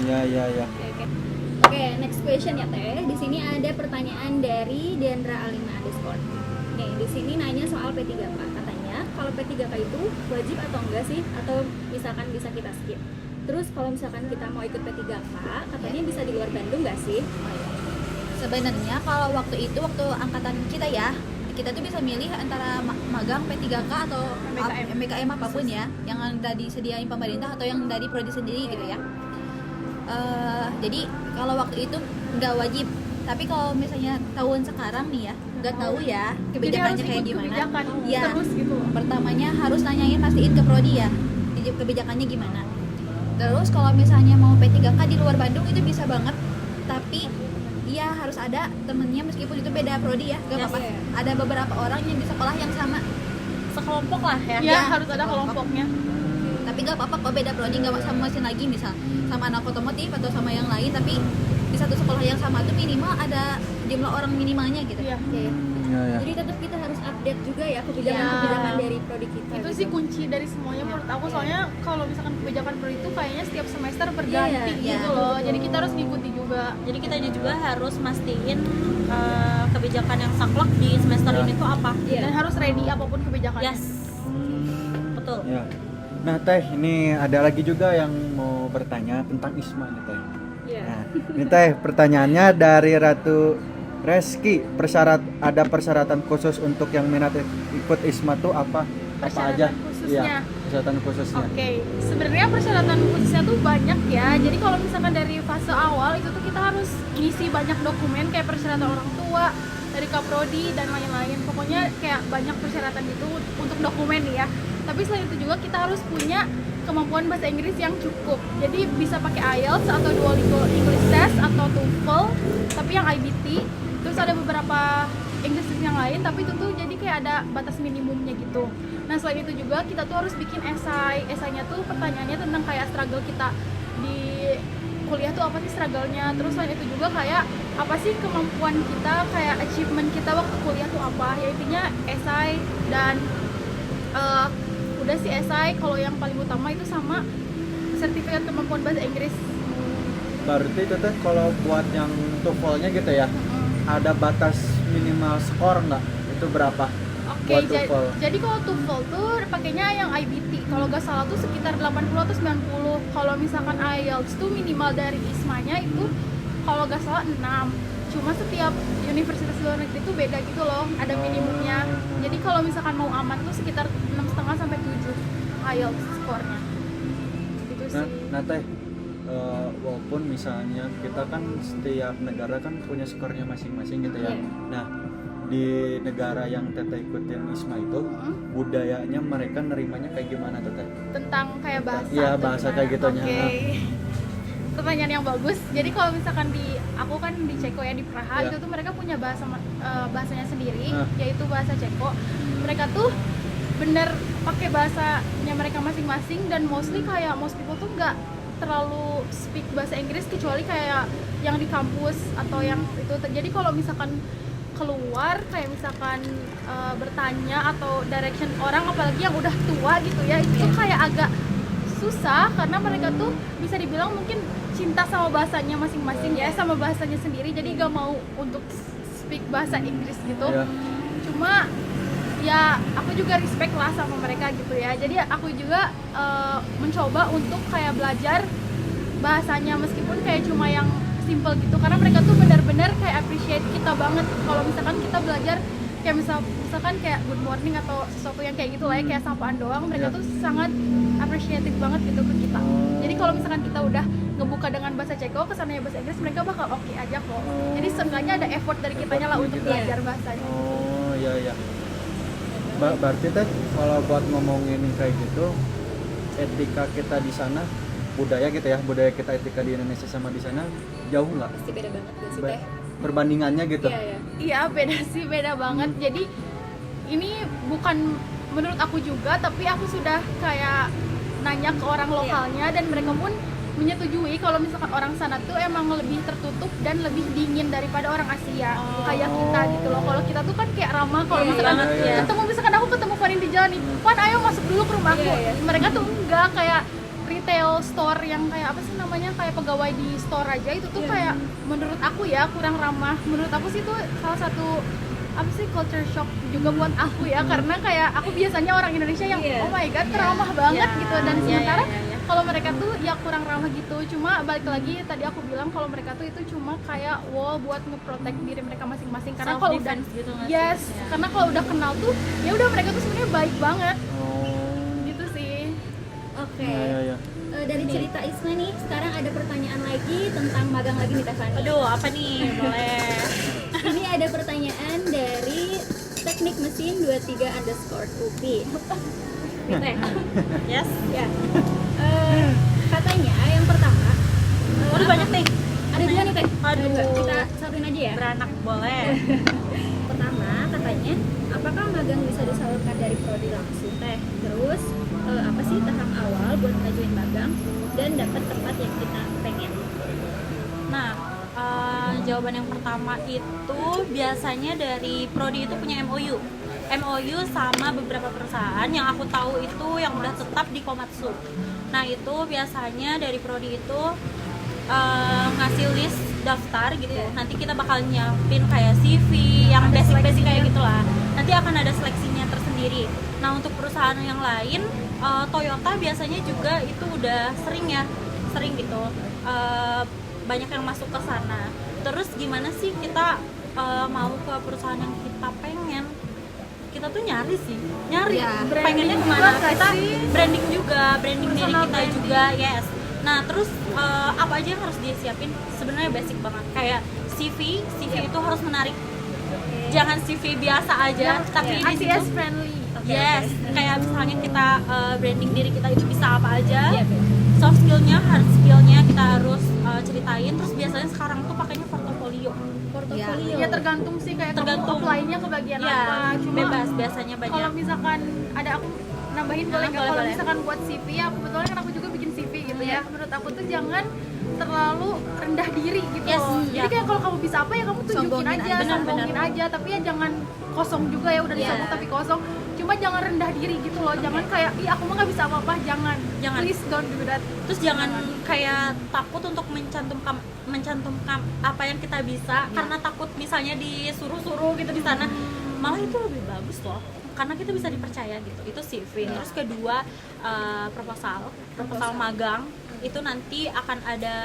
Ya. Oke, next question ya Teh. Di sini ada pertanyaan dari Dendra Alina Discord. Nih, di sini nanya soal P3K. Katanya, kalau P3K itu wajib atau enggak sih? Atau misalkan bisa kita skip? Terus kalau misalkan kita mau ikut P3K, katanya bisa di luar Bandung nggak sih? Sebenarnya kalau waktu angkatan kita ya, kita tuh bisa milih antara magang P3K atau MBKM. MBKM apapun ya, yang udah disediain pemerintah atau yang dari prodi sendiri gitu ya. Jadi kalau waktu itu nggak wajib, tapi kalau misalnya tahun sekarang nih ya, nggak tahu ya Jadi kebijakannya harus kayak ikut gimana. kebijakan Ya, terus gitu. pertamanya harus nanyain pastiin ke prodi ya, kebijakannya gimana. Terus kalau misalnya mau P3K di luar Bandung itu bisa banget, tapi ya harus ada temennya meskipun itu beda prodi ya, gak Yes. apa-apa. Ada beberapa orang yang di sekolah yang sama, Sekelompok lah ya. Ya, Ya, harus ada kelompok. kelompoknya. tapi gak apa-apa kok beda prodi, gak sama mesin lagi, misal sama anak otomotif atau sama yang lain, tapi di satu sekolah yang sama tuh minimal ada jumlah orang minimalnya gitu. Iya. Oke. Ya, ya. Jadi tetap kita harus update juga ya kebijakan-kebijakan Iya. dari prodi kita. Itu gitu. sih kunci dari semuanya menurut aku, soalnya kalau misalkan kebijakan pro itu kayaknya setiap semester berganti Iya, gitu loh, jadi kita harus ngikuti juga. Jadi kita juga harus mastiin kebijakan yang saklek di semester ini tuh apa. Iya. Dan harus ready apapun kebijakannya. Yes, betul. Ya. Nah Teh, ini ada lagi juga yang mau bertanya tentang ISMA nih Teh. Iya. Nah, ini Teh pertanyaannya dari Ratu Reski. Ada persyaratan khusus untuk yang minat ikut ISMA tuh apa? Apa Persyaratan aja? khususnya? Iya, persyaratan khususnya. Oke, sebenarnya persyaratan khususnya tuh banyak ya. Jadi kalau misalkan dari fase awal itu tuh kita harus ngisi banyak dokumen kayak persyaratan orang tua, dari Kaprodi dan lain-lain. Pokoknya kayak banyak persyaratan itu untuk dokumen nih ya. Tapi selain itu juga kita harus punya kemampuan bahasa Inggris yang cukup. Jadi bisa pakai IELTS atau Duolingo English Test atau TOEFL, tapi yang IBT. Terus ada beberapa English test yang lain, tapi itu tuh jadi kayak ada batas minimumnya gitu. Nah selain itu juga kita tuh harus bikin esainya tuh pertanyaannya tentang kayak struggle kita di kuliah tuh apa sih struggle-nya. Terus selain itu juga kayak apa sih kemampuan kita, kayak achievement kita waktu kuliah tuh apa. Ya intinya esai dan udah sih esai. Kalau yang paling utama itu sama sertifikat kemampuan bahasa Inggris. Berarti itu Teh kalau buat yang TOEFL-nya gitu ya, ada batas minimal skor nggak? Itu berapa? Oke, Buat TOEFL. jadi kalau TOEFL tuh pakainya yang IBT. Kalau nggak salah tuh sekitar 80 atau 90. Kalau misalkan IELTS tuh minimal dari ISMA-nya itu kalau nggak salah 6. Cuma setiap universitas luar negeri tuh beda gitu loh, ada minimumnya. Jadi kalau misalkan mau aman tuh sekitar 6,5 sampai 7 IELTS skornya. Gitu sih. Nah Teh, walaupun misalnya kita kan setiap negara kan punya skornya masing-masing gitu ya. Iya. Nah, di negara yang Teteh ikutin ISMA itu, budayanya mereka nerimanya kayak gimana Teteh? Tentang kayak bahasa. Iya, atau bahasa gimana? kayak gitunya. Oke. Pertanyaan yang bagus. Jadi kalau misalkan aku kan di Ceko ya, di Praha, Iya. itu tuh mereka punya bahasanya sendiri, Nah. yaitu bahasa Ceko. Mereka tuh bener pakai bahasanya mereka masing-masing, dan mostly people tuh nggak terlalu speak bahasa Inggris kecuali kayak yang di kampus atau yang itu. Jadi kalau misalkan keluar kayak misalkan bertanya atau direction orang, apalagi yang udah tua gitu ya, itu tuh kayak agak susah karena mereka tuh bisa dibilang mungkin cinta sama bahasanya masing-masing ya, sama bahasanya sendiri, jadi gak mau untuk speak bahasa Inggris gitu. Iya. Cuma ya aku juga respect lah sama mereka gitu ya, jadi aku juga mencoba untuk kayak belajar bahasanya meskipun kayak cuma yang simple gitu, karena mereka tuh benar-benar kayak appreciate kita banget kalau misalkan kita belajar kayak misalkan kayak good morning atau sesuatu yang kayak gitu lah ya, kayak sapaan doang, mereka Iya. tuh sangat appreciative banget gitu ke kita. Jadi kalau misalkan kita udah ngebuka dengan bahasa Ceko, kesannya bahasa Inggris, mereka bakal oke aja kok. Jadi seenggaknya ada effort dari kitanya lah untuk Gitu. belajar bahasanya. Oh iya iya. Berarti Teh kalau buat ngomongin kayak gitu, etika kita di sana, budaya gitu ya, budaya kita etika di Indonesia sama di sana jauh nggak? Pasti beda banget gak sih Teh? Perbandingannya gitu. Iya ya. Iya beda sih, beda banget. Jadi ini bukan menurut aku juga, tapi aku sudah kayak nanya ke orang lokalnya dan mereka pun menyetujui kalau misalkan orang sana tuh emang lebih tertutup dan lebih dingin daripada orang Asia kayak kita gitu loh. Kalau kita tuh kan kayak ramah, kalau Iya, misalkan iya, iya. ketemu, misalkan aku ketemu Farin di jalan nih, Fan ayo masuk dulu ke rumahku. Iya, iya. Mereka tuh enggak, kayak retail store yang kayak apa sih namanya, kayak pegawai di store aja itu tuh Iya. kayak menurut aku ya kurang ramah. Menurut aku sih itu salah satu apa sih culture shock juga buat aku ya, karena kayak aku biasanya orang Indonesia yang Iya. oh my god ramah banget Iya. gitu, dan Iya, sementara iya, iya. kalau mereka tuh ya kurang ramah gitu. Cuma balik lagi tadi aku bilang kalau mereka tuh itu cuma kayak wall buat nge-protect diri mereka masing-masing, karena Self kalau udah defense gitu nggak sih? yes, Iya. karena kalau udah kenal tuh ya udah mereka tuh sebenarnya baik banget Oh. gitu sih. Oke. Iya iya iya. Dari cerita Isma nih, sekarang ada pertanyaan lagi tentang magang lagi nih Teh Fani. Aduh, apa nih? Boleh. Ini ada pertanyaan dari Teknik Mesin 23_UP. Nih Teh. Yes. Ya. Katanya yang pertama, Udah banyak nih. ada dua nih Teh. Ada Aduh. dua. Kita satuin aja ya. Beranak boleh. Pertama katanya, apakah magang bisa disalurkan dari prodi langsung Teh? Terus apa sih tahap awal buat ngajuin magang dan dapat tempat yang kita pengen? Nah, jawaban yang pertama itu biasanya dari prodi itu punya MOU sama beberapa perusahaan yang aku tahu itu yang udah tetap di Komatsu. Nah itu biasanya dari prodi itu ngasih list daftar gitu. Nanti kita bakal nyiapin kayak CV yang basic-basic kayak gitulah. Nanti akan ada seleksinya tersendiri. Nah untuk perusahaan yang lain, Toyota biasanya juga itu udah sering gitu. Banyak yang masuk ke sana. Terus gimana sih kita mau ke perusahaan yang kita pengen? Kita tuh nyari Ya, pengennya kemana? Kita branding diri kita juga, yes. Nah terus apa aja yang harus disiapin? Sebenarnya basic banget. Kayak CV itu harus menarik. Jangan CV biasa aja, tapi di situ ICS friendly. yes, kayak misalnya kita branding diri kita itu bisa apa aja. Soft skillnya, hard skillnya kita harus ceritain. Terus biasanya sekarang tuh pakainya portofolio. Portofolio. Ya tergantung sih kayak Tergantung. kamu apply-nya ke bagian Ya, apa. Cuma bebas biasanya banyak. kalau misalkan ada aku nambahin boleh nggak? boleh, Kalau boleh. misalkan buat CV ya kebetulan kan aku juga bikin CV gitu ya. Menurut aku tuh jangan terlalu rendah diri gitu Yes, loh. Jadi ya. kayak kalau kamu bisa apa ya kamu tunjukin Sombongin aja, aja. sombongin Benar. aja. Tapi ya jangan kosong juga ya udah disambung tapi kosong. Cuma jangan rendah diri gitu loh. Jangan kayak ih aku mah nggak bisa apa-apa. Jangan. Please don't do that. Terus jangan kayak takut untuk mencantumkan apa yang kita bisa karena takut misalnya disuruh-suruh gitu di sana. Malah itu lebih bagus loh. Karena kita bisa dipercaya gitu. Itu CV. Terus kedua proposal magang itu nanti akan ada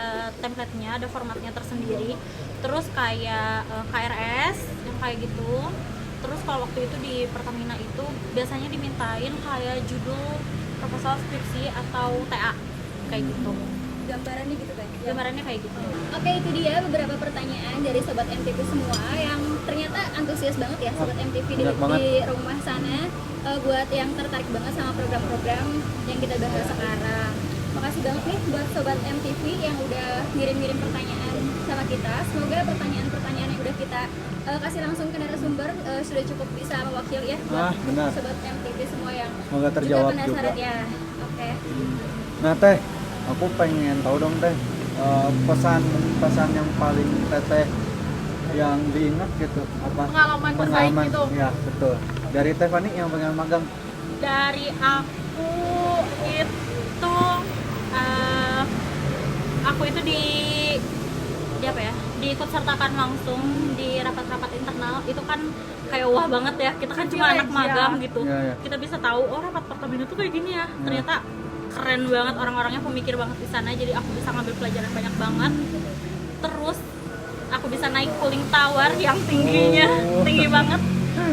template-nya, ada formatnya tersendiri. Terus kayak KRS yang kayak gitu. Terus kalau waktu itu di Pertamina itu biasanya dimintain kayak judul proposal skripsi atau TA kayak gitu. Gambarannya gitu kan. Gambarannya kayak gitu. Oke, itu dia beberapa pertanyaan dari sobat MTV semua yang ternyata antusias banget ya sobat MTV di banyak banget. rumah sana, buat yang tertarik banget sama program-program yang kita bahas sekarang. Makasih banget nih buat sobat MTV yang udah ngirim-ngirim pertanyaan sama kita. Semoga pertanyaan-pertanyaan yang udah kita kasih langsung ke narasumber sudah cukup bisa mewakili ya buat benar. sobat MTV semua yang Semoga terjawab juga penasaran juga. ya. Oke. Nah teh, aku pengen tahu dong teh, pesan yang paling teteh yang diingat gitu apa? Pengalaman terbaik gitu. Ya betul. Dari Teh Fani yang pengen magang. Dari aku itu aku itu di apa ya, diikut sertakan langsung di rapat-rapat internal. Itu kan kayak wah banget ya, kita kan cuma anak magang gitu. Iya. Kita bisa tahu oh rapat Pertamina tuh kayak gini ya. Ternyata keren banget, orang-orangnya pemikir banget di sana. Jadi aku bisa ngambil pelajaran banyak banget. Terus aku bisa naik cooling tower yang tingginya tinggi banget.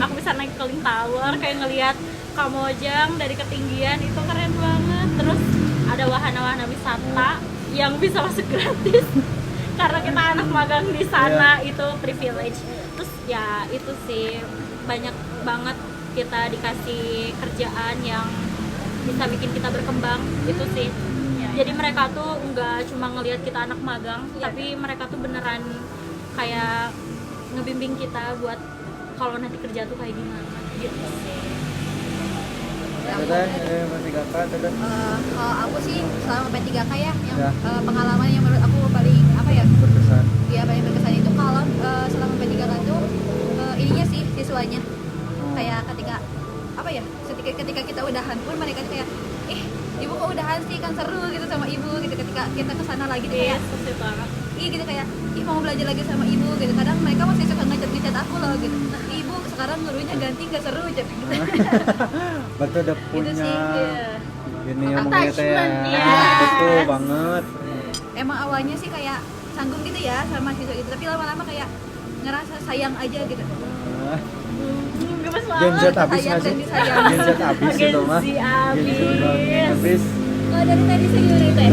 Aku bisa naik cooling tower kayak ngelihat Kamojang dari ketinggian, itu keren banget. Terus ada wahana-wahana wisata yang bisa masuk gratis karena kita anak magang di sana. Itu privilege. Terus ya itu sih, banyak banget kita dikasih kerjaan yang bisa bikin kita berkembang. Itu sih. Jadi mereka tuh nggak cuma ngelihat kita anak magang, tapi mereka tuh beneran kayak ngebimbing kita buat kalau nanti kerja tuh kayak gimana gitu sih. Teteh, masih kakak teteh. Kalau aku sih selama P3K ya, yang Ya. pengalaman yang menurut aku paling apa ya? Berkesan. Dia paling berkesan itu kalau selama P3K itu ininya sih siswanya. Kayak ketika apa ya? Ketika kita udahan pun mereka tuh kayak ibu kok udahan sih, kan seru gitu sama ibu gitu. Ketika kita kesana lagi tuh kayak Sesuai banget. gitu kayak mau belajar lagi sama ibu gitu. Kadang mereka masih suka ngechat aku loh gitu. Ibu sekarang gurunya ganti, gak seru gitu. Betul udah Itu punya sih. ini yang mungkin teh ya. Attachment, Betul banget. Emang awalnya sih kayak canggung gitu ya sama siswa gitu, tapi lama-lama kayak ngerasa sayang aja gitu. Nah, Gemes Gen Z banget. habis Sayang nggak sih? dan disayang. Gen Z habis Gen itu mah. Z Gen Z habis. habis. Kalau dari tadi sendiri teh.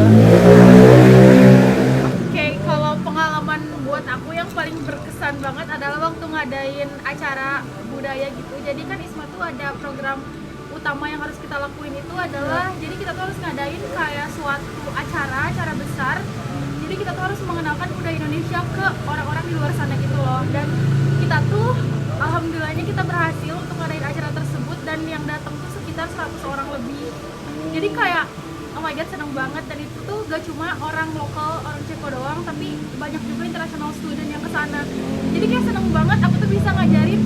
Oke, kalau pengalaman buat aku yang paling berkesan banget adalah waktu ngadain acara budaya gitu. Jadi kan ISMA tuh ada program utama yang harus kita lakuin itu adalah jadi kita tuh harus ngadain kayak suatu acara besar. Jadi kita tuh harus mengenalkan budaya Indonesia ke orang-orang di luar sana gitu loh. Dan kita tuh alhamdulillahnya kita berhasil untuk ngadain acara tersebut dan yang datang tuh sekitar 100 orang lebih. Jadi kayak oh my god seneng banget. Dan itu tuh gak cuma orang lokal, orang Ceko doang, tapi banyak juga international student yang kesana. Jadi kayak seneng banget aku tuh bisa ngajarin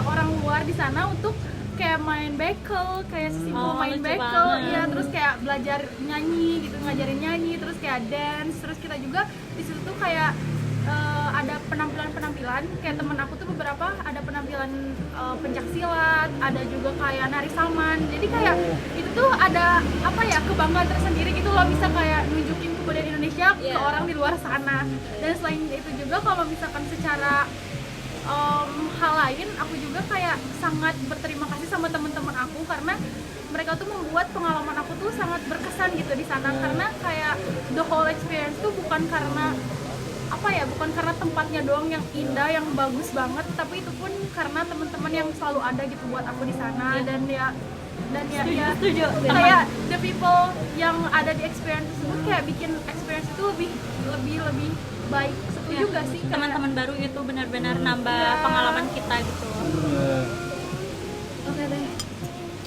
orang luar di sana untuk kayak main bekel, kayak simpel main lucu bekel, banget. ya terus kayak belajar nyanyi gitu, ngajarin nyanyi, terus kayak dance, terus kita juga di situ tuh kayak ada penampilan-penampilan, kayak temen aku tuh beberapa ada penampilan pencak silat, ada juga kayak nari saman. Jadi kayak itu tuh ada apa ya, kebanggaan tersendiri gitu loh, bisa kayak nunjukin kebudayaan Indonesia ke orang di luar sana. Dan selain itu juga kalau misalkan secara hal lain, aku juga kayak sangat berterima kasih sama teman-teman aku karena mereka tuh membuat pengalaman aku tuh sangat berkesan gitu di sana. Karena kayak the whole experience tuh bukan karena apa ya, bukan karena tempatnya doang yang indah, yang bagus banget, tapi itu pun karena teman-teman yang selalu ada gitu buat aku di sana. Dan ya Setuju. kayak the people yang ada di experience tersebut kayak bikin experience itu lebih baik. Setuju juga sih kayak- Teman-teman baru itu benar-benar nambah pengalaman kita gitu. Oke deh,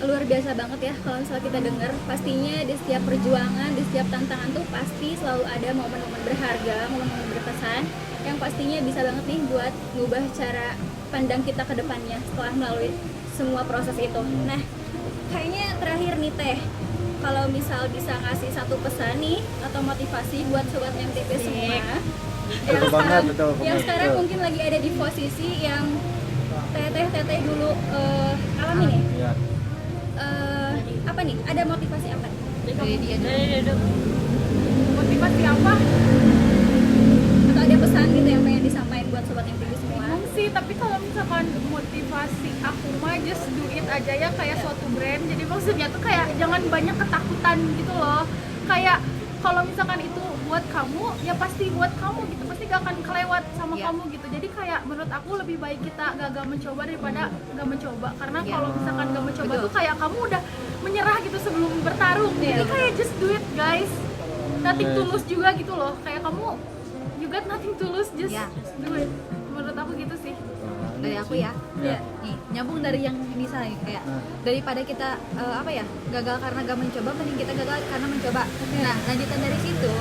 luar biasa banget ya kalau misalnya kita dengar. Pastinya di setiap perjuangan, di setiap tantangan tuh pasti selalu ada momen-momen berharga, momen-momen berkesan yang pastinya bisa banget nih buat ngubah cara pandang kita ke depannya setelah melalui semua proses itu. Nah, kayaknya terakhir nih Teh, kalau misal bisa ngasih satu pesan nih atau motivasi buat sobat MTP semua Betul banget, betul banget. yang sekarang mungkin lagi ada di posisi yang Teteh dulu alami nih. Iya. Apa nih? Ada motivasi apa? Dari dia dulu. Dari duduk. motivasi apa? Atau ada pesan gitu yang pengen disampaikan buat sobat MTV semua? Bingung sih, tapi kalau misalkan motivasi aku mah just do it aja ya, kayak suatu brand. Jadi maksudnya tuh kayak jangan banyak ketakutan gitu loh. Kayak kalau misalkan itu buat kamu, ya pasti buat kamu gitu, pasti gak akan kelewat sama Iya. kamu gitu. Jadi kayak menurut aku lebih baik kita gagal mencoba daripada gak mencoba. Karena Iya. kalau misalkan gak mencoba Betul. tuh kayak kamu udah menyerah gitu sebelum bertarung. Iya, Jadi betul. kayak just do it guys. Nothing Yes. tulus juga gitu loh. Kayak kamu you got nothing tulus, just Iya. do it. Menurut aku gitu sih. Dari aku ya. Iya. Nih, nyambung dari yang bisa nih, kayak daripada kita apa ya, gagal karena gak mencoba, mending kita gagal karena mencoba. Nah, lanjutan dari situ,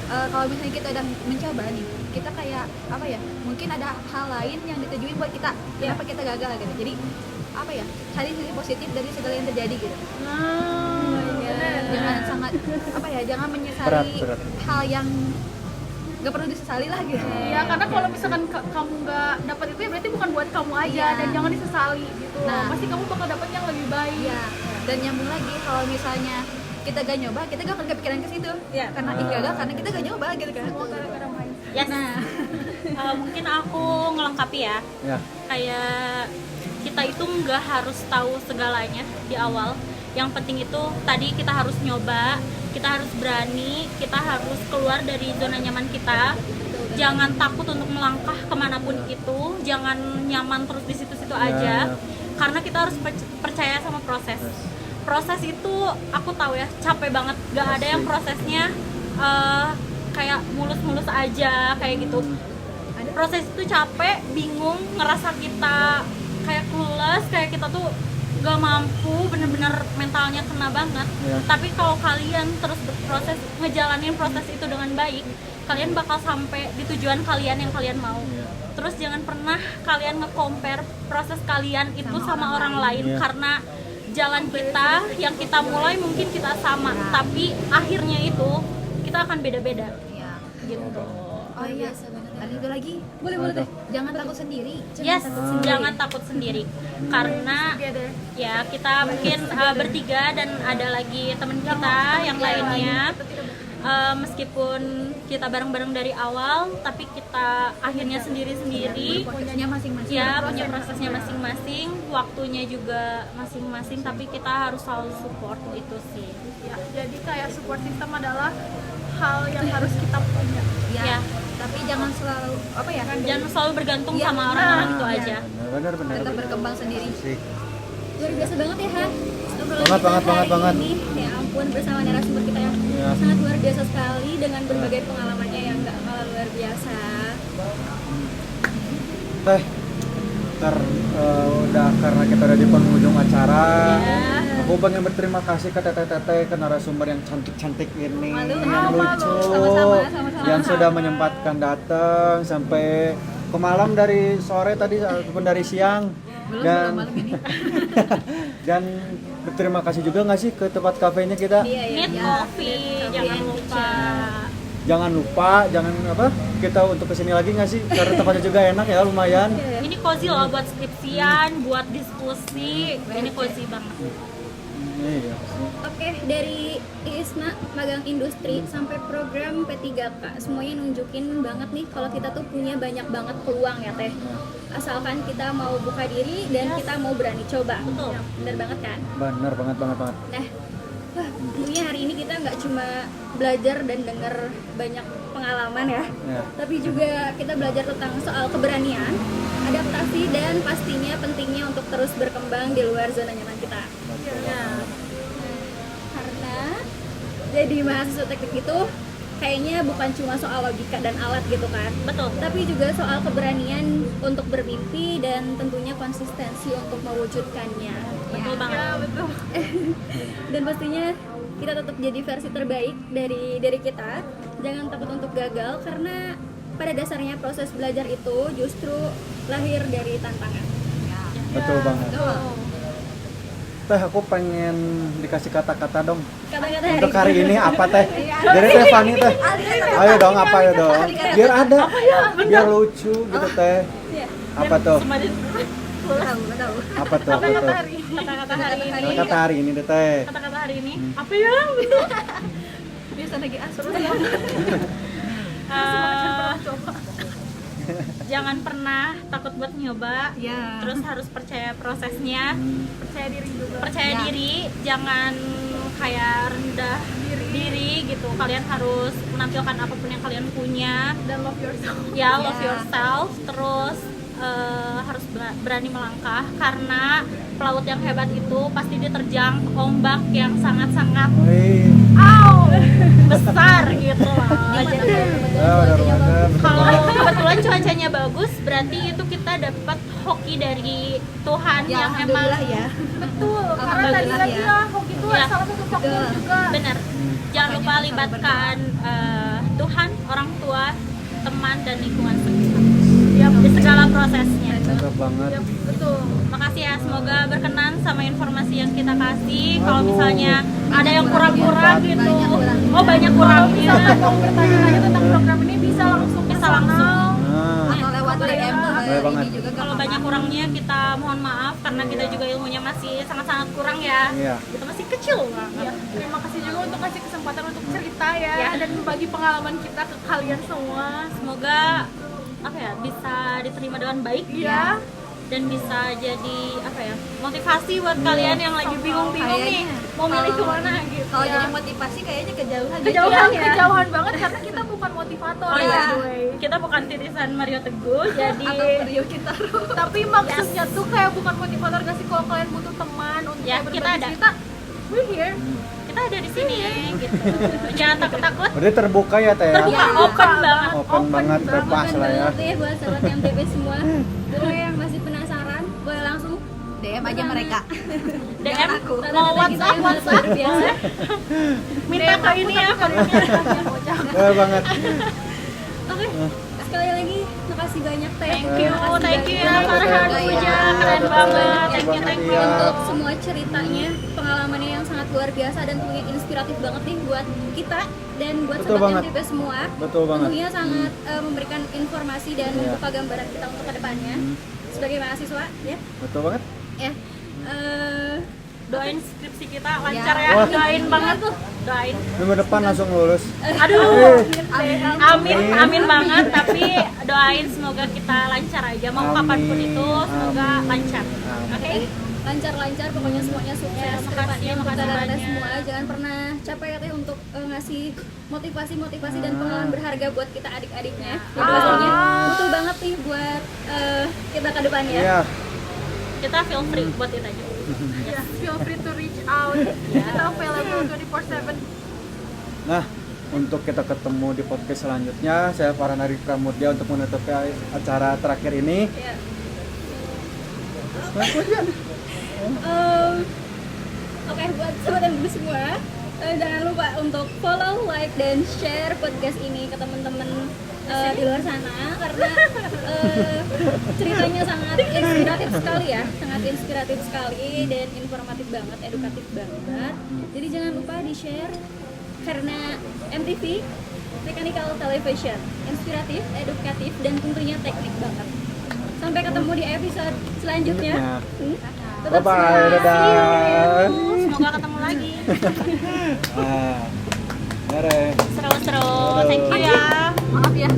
kalau misalnya kita udah mencoba nih, kita kayak apa ya, mungkin ada hal lain yang ditujuin buat kita, kenapa kita gagal gitu. Jadi apa ya, cari sisi positif dari segala yang terjadi gitu. Jangan sangat apa ya, jangan menyesali Berat. hal yang gak perlu disesali lah gitu. Iya, karena kalau misalkan kamu nggak dapat itu ya berarti bukan buat kamu aja. Iya. Dan jangan disesali gitu. Nah. Pasti kamu bakal dapet yang lebih baik. Iya, dan nyambung lagi kalau misalnya kita gak nyoba, kita gak akan kepikiran ke situ. Iya. Karena gagal karena kita gak nyoba gitu kan. Semua gara-gara main. Yes. Nah, Mungkin aku ngelengkapi ya. Ya. Kayak kita itu nggak harus tahu segalanya di awal. Yang penting itu tadi kita harus nyoba, kita harus berani, kita harus keluar dari zona nyaman kita. Jangan takut untuk melangkah kemanapun itu, jangan nyaman terus di situ-situ aja. Ya. Karena kita harus percaya sama proses. Proses itu aku tahu ya capek banget. Gak ada yang prosesnya kayak mulus-mulus aja kayak gitu. Proses itu capek, bingung, ngerasa kita kayak clueless, kayak kita tuh gak mampu, bener-bener mentalnya kena banget. Iya. Tapi kalau kalian terus berproses, ngejalanin proses itu dengan baik, kalian bakal sampai di tujuan kalian yang kalian mau. Iya. Terus jangan pernah kalian nge-compare proses kalian itu Sama sama orang orang lain, Iya. karena jalan kita yang kita mulai mungkin kita sama, tapi akhirnya itu kita akan beda-beda ya. gitu. Oh iya, tadi itu lagi. Boleh teh. Jangan takut sendiri. Yes, jangan takut sendiri. Karena Together. ya kita mungkin bertiga dan ada lagi teman kita yang lainnya. Meskipun kita bareng-bareng dari awal, tapi kita akhirnya sendiri-sendiri. Prosesnya masing-masing. Ya, punya prosesnya masing-masing, waktunya juga masing-masing, tapi kita harus selalu support itu sih. Ya, jadi kayak support system adalah hal yang harus kita punya. Ya. Ya. Tapi jangan selalu apa ya? Jangan selalu bergantung Iya, sama orang-orang itu iya. aja. Benar. Tetap berkembang sendiri. Sih. Luar biasa banget ya, Han. Obrolan Banget, kita hari banget. ini, ya ampun, bersama narasumber kita yang Iya. sangat luar biasa sekali dengan berbagai pengalamannya yang gak kalah luar biasa. Teh, udah karena kita udah di penghujung acara, Ya. Aku pengen berterima kasih ke teteh-teteh, ke narasumber yang cantik-cantik ini, Malu. yang lucu, Sama-sama. yang sudah menyempatkan datang sampai ke malam dari sore tadi ataupun dari siang. Belum malam ini. Dan berterima kasih juga nggak sih ke tempat kafenya kita. Iya, iya. Meet Coffee, jangan lupa. Jangan lupa, kita untuk kesini lagi nggak sih? Karena tempatnya juga enak ya, lumayan. Ini cozy loh buat skripsian, buat diskusi. Ini cozy banget. Iya. Oke, dari ISNA magang industri sampai program P3K semuanya nunjukin banget nih kalau kita tuh punya banyak banget peluang ya Teh. Asalkan kita mau buka diri dan kita mau berani coba. Betul. Bener banget kan? Bener banget. Nah, wah, tentunya hari ini kita nggak cuma belajar dan dengar banyak pengalaman ya, Ya. tapi juga kita belajar tentang soal keberanian, adaptasi, dan pastinya pentingnya untuk terus berkembang di luar zona nyaman kita. Karena jadi mahasiswa teknik itu kayaknya bukan cuma soal logika dan alat gitu kan, Betul. tapi juga soal keberanian untuk bermimpi dan tentunya konsistensi untuk mewujudkannya. Betul banget. Dan pastinya kita tetap jadi versi terbaik dari kita. Jangan takut untuk gagal karena pada dasarnya proses belajar itu justru lahir dari tantangan. Betul banget. Teh, aku pengen dikasih kata-kata dong. Kata-kata Untuk hari ini apa teh? Dari Teh Fani teh. Ayo dong, apa ya dong? Biar ada, biar lucu gitu teh. Iya. Apa tuh? Semakin Tahu. Apa tuh? Apa tuh? kata-kata hari ini. Kata hari ini deh teh. Kata-kata hari ini. Apa ya? Biasa lagi asuh. Jangan pernah takut buat nyoba. Ya. Terus harus percaya prosesnya. Percaya diri juga. Percaya Ya. diri, jangan kayak rendah diri gitu. Kalian harus menampilkan apapun yang kalian punya. Dan love yourself. Ya, love Ya. yourself. Terus harus berani melangkah karena pelaut yang hebat itu pasti diterjang ombak yang sangat-sangat Wih, besar gitu loh. Jadi, benar banget. kalau kebetulan cuacanya bagus, berarti itu kita dapat hoki dari Tuhan Ya, yang emang alhamdulillah ya. Betul. Karena tadi Alhamdulillah lagi ya. lah hoki itu Ya. salah satu faktor Betul. juga. benar. Jangan lupa Makanya libatkan Tuhan, orang tua, teman dan lingkungan sekitar Iya, di segala prosesnya. Mantap banget. betul. Makasih ya, semoga berkenan sama informasi yang kita kasih. Kalau Aduh. misalnya ada yang kurang-kurang gitu, Banyak kurangnya. oh banyak Kalau kurangnya, misalkan mau bertanya lagi tentang program ini bisa langsung ke Bisa langsung. personal. Nah, Atau lewat DM Boleh banget. ini juga kalau banyak kurangnya kita mohon maaf karena kita juga ilmunya masih sangat-sangat kurang ya. iya. Kita masih kecil banget. Ya, terima kasih juga untuk kasih kesempatan untuk cerita ya, Ya. dan berbagi pengalaman kita ke kalian semua. Semoga apa ya bisa diterima dengan baik Iya. dan bisa jadi apa ya motivasi buat kalian yang lagi bingung-bingung nih Kayaknya. mau milih Kalau- kemana gitu. Kalau Ya. jadi motivasi kayaknya kejauhan. Kejauhan, ya. kejauhan banget karena kita bukan motivator Oh by iya, the way. kita bukan titisan Mario Teguh, jadi Atau Rio Kitaro. Tapi maksudnya tuh kayak bukan motivator gak sih, kalau kalian butuh teman untuk Ya, kayak kita berbagi ada. cerita, we're here. kita ada di sini gitu. Jangan takut-takut. Berarti terbuka ya teh ya? Terbuka, open banget. Open banget, bebas lah ya. Banget ya buat sahabat MTP semua. Boleh yang masih penasaran, boleh langsung DM aja mereka. DM aku. mau WhatsApp biasa. minta ke ini ya kodenya. Bener banget. Oke, sekali lagi makasih banyak Teh. Thank you ya banyak. Farhan Puja, keren banget. Thank you. Iya. Untuk semua ceritanya, pengalamannya yang sangat luar biasa dan tentunya inspiratif banget nih buat kita dan buat Betul sobat banget. MTP semua. Betul banget. Tentunya sangat memberikan informasi dan Iya. membuka gambaran kita untuk kedepannya sebagai mahasiswa ya. Betul banget. Ya. Doain skripsi kita lancar ya. Wah. Doain banget tuh. Doain. Minggu depan langsung lulus. Aduh. Eh, Amin banget, tapi doain semoga kita lancar aja mau Amin. kapanpun itu semoga Amin. lancar. Amin. Oke. lancar-lancar pokoknya semuanya sukses Ya, kedepannya untuk makasih kita banyak. semua. Jangan pernah capek ya Teh untuk ngasih motivasi dan pengalaman berharga buat kita adik-adiknya. Jadi pastinya betul banget nih buat kita ke depannya. Iya. Kita feel free buat itu aja. Ya, feel free to reach out. Kita available 24/7. Nah, untuk kita ketemu di podcast selanjutnya, saya Farhan Arif Pramudya untuk menutupi acara terakhir ini. Ya. Aku aja. Oke, buat sobat MDB semua, jangan lupa untuk follow, like, dan share podcast ini ke teman-teman di luar sana karena ceritanya sangat inspiratif sekali ya, sangat inspiratif sekali dan informatif banget, edukatif banget. Jadi jangan lupa di-share karena MTV Technical Television, inspiratif, edukatif, dan tentunya teknik banget. Sampai ketemu di episode selanjutnya. Tetap Bye-bye, semangat. dadah. Semoga ketemu lagi. Nah, mari. Seru-seru. Thank you ya. Maaf ya.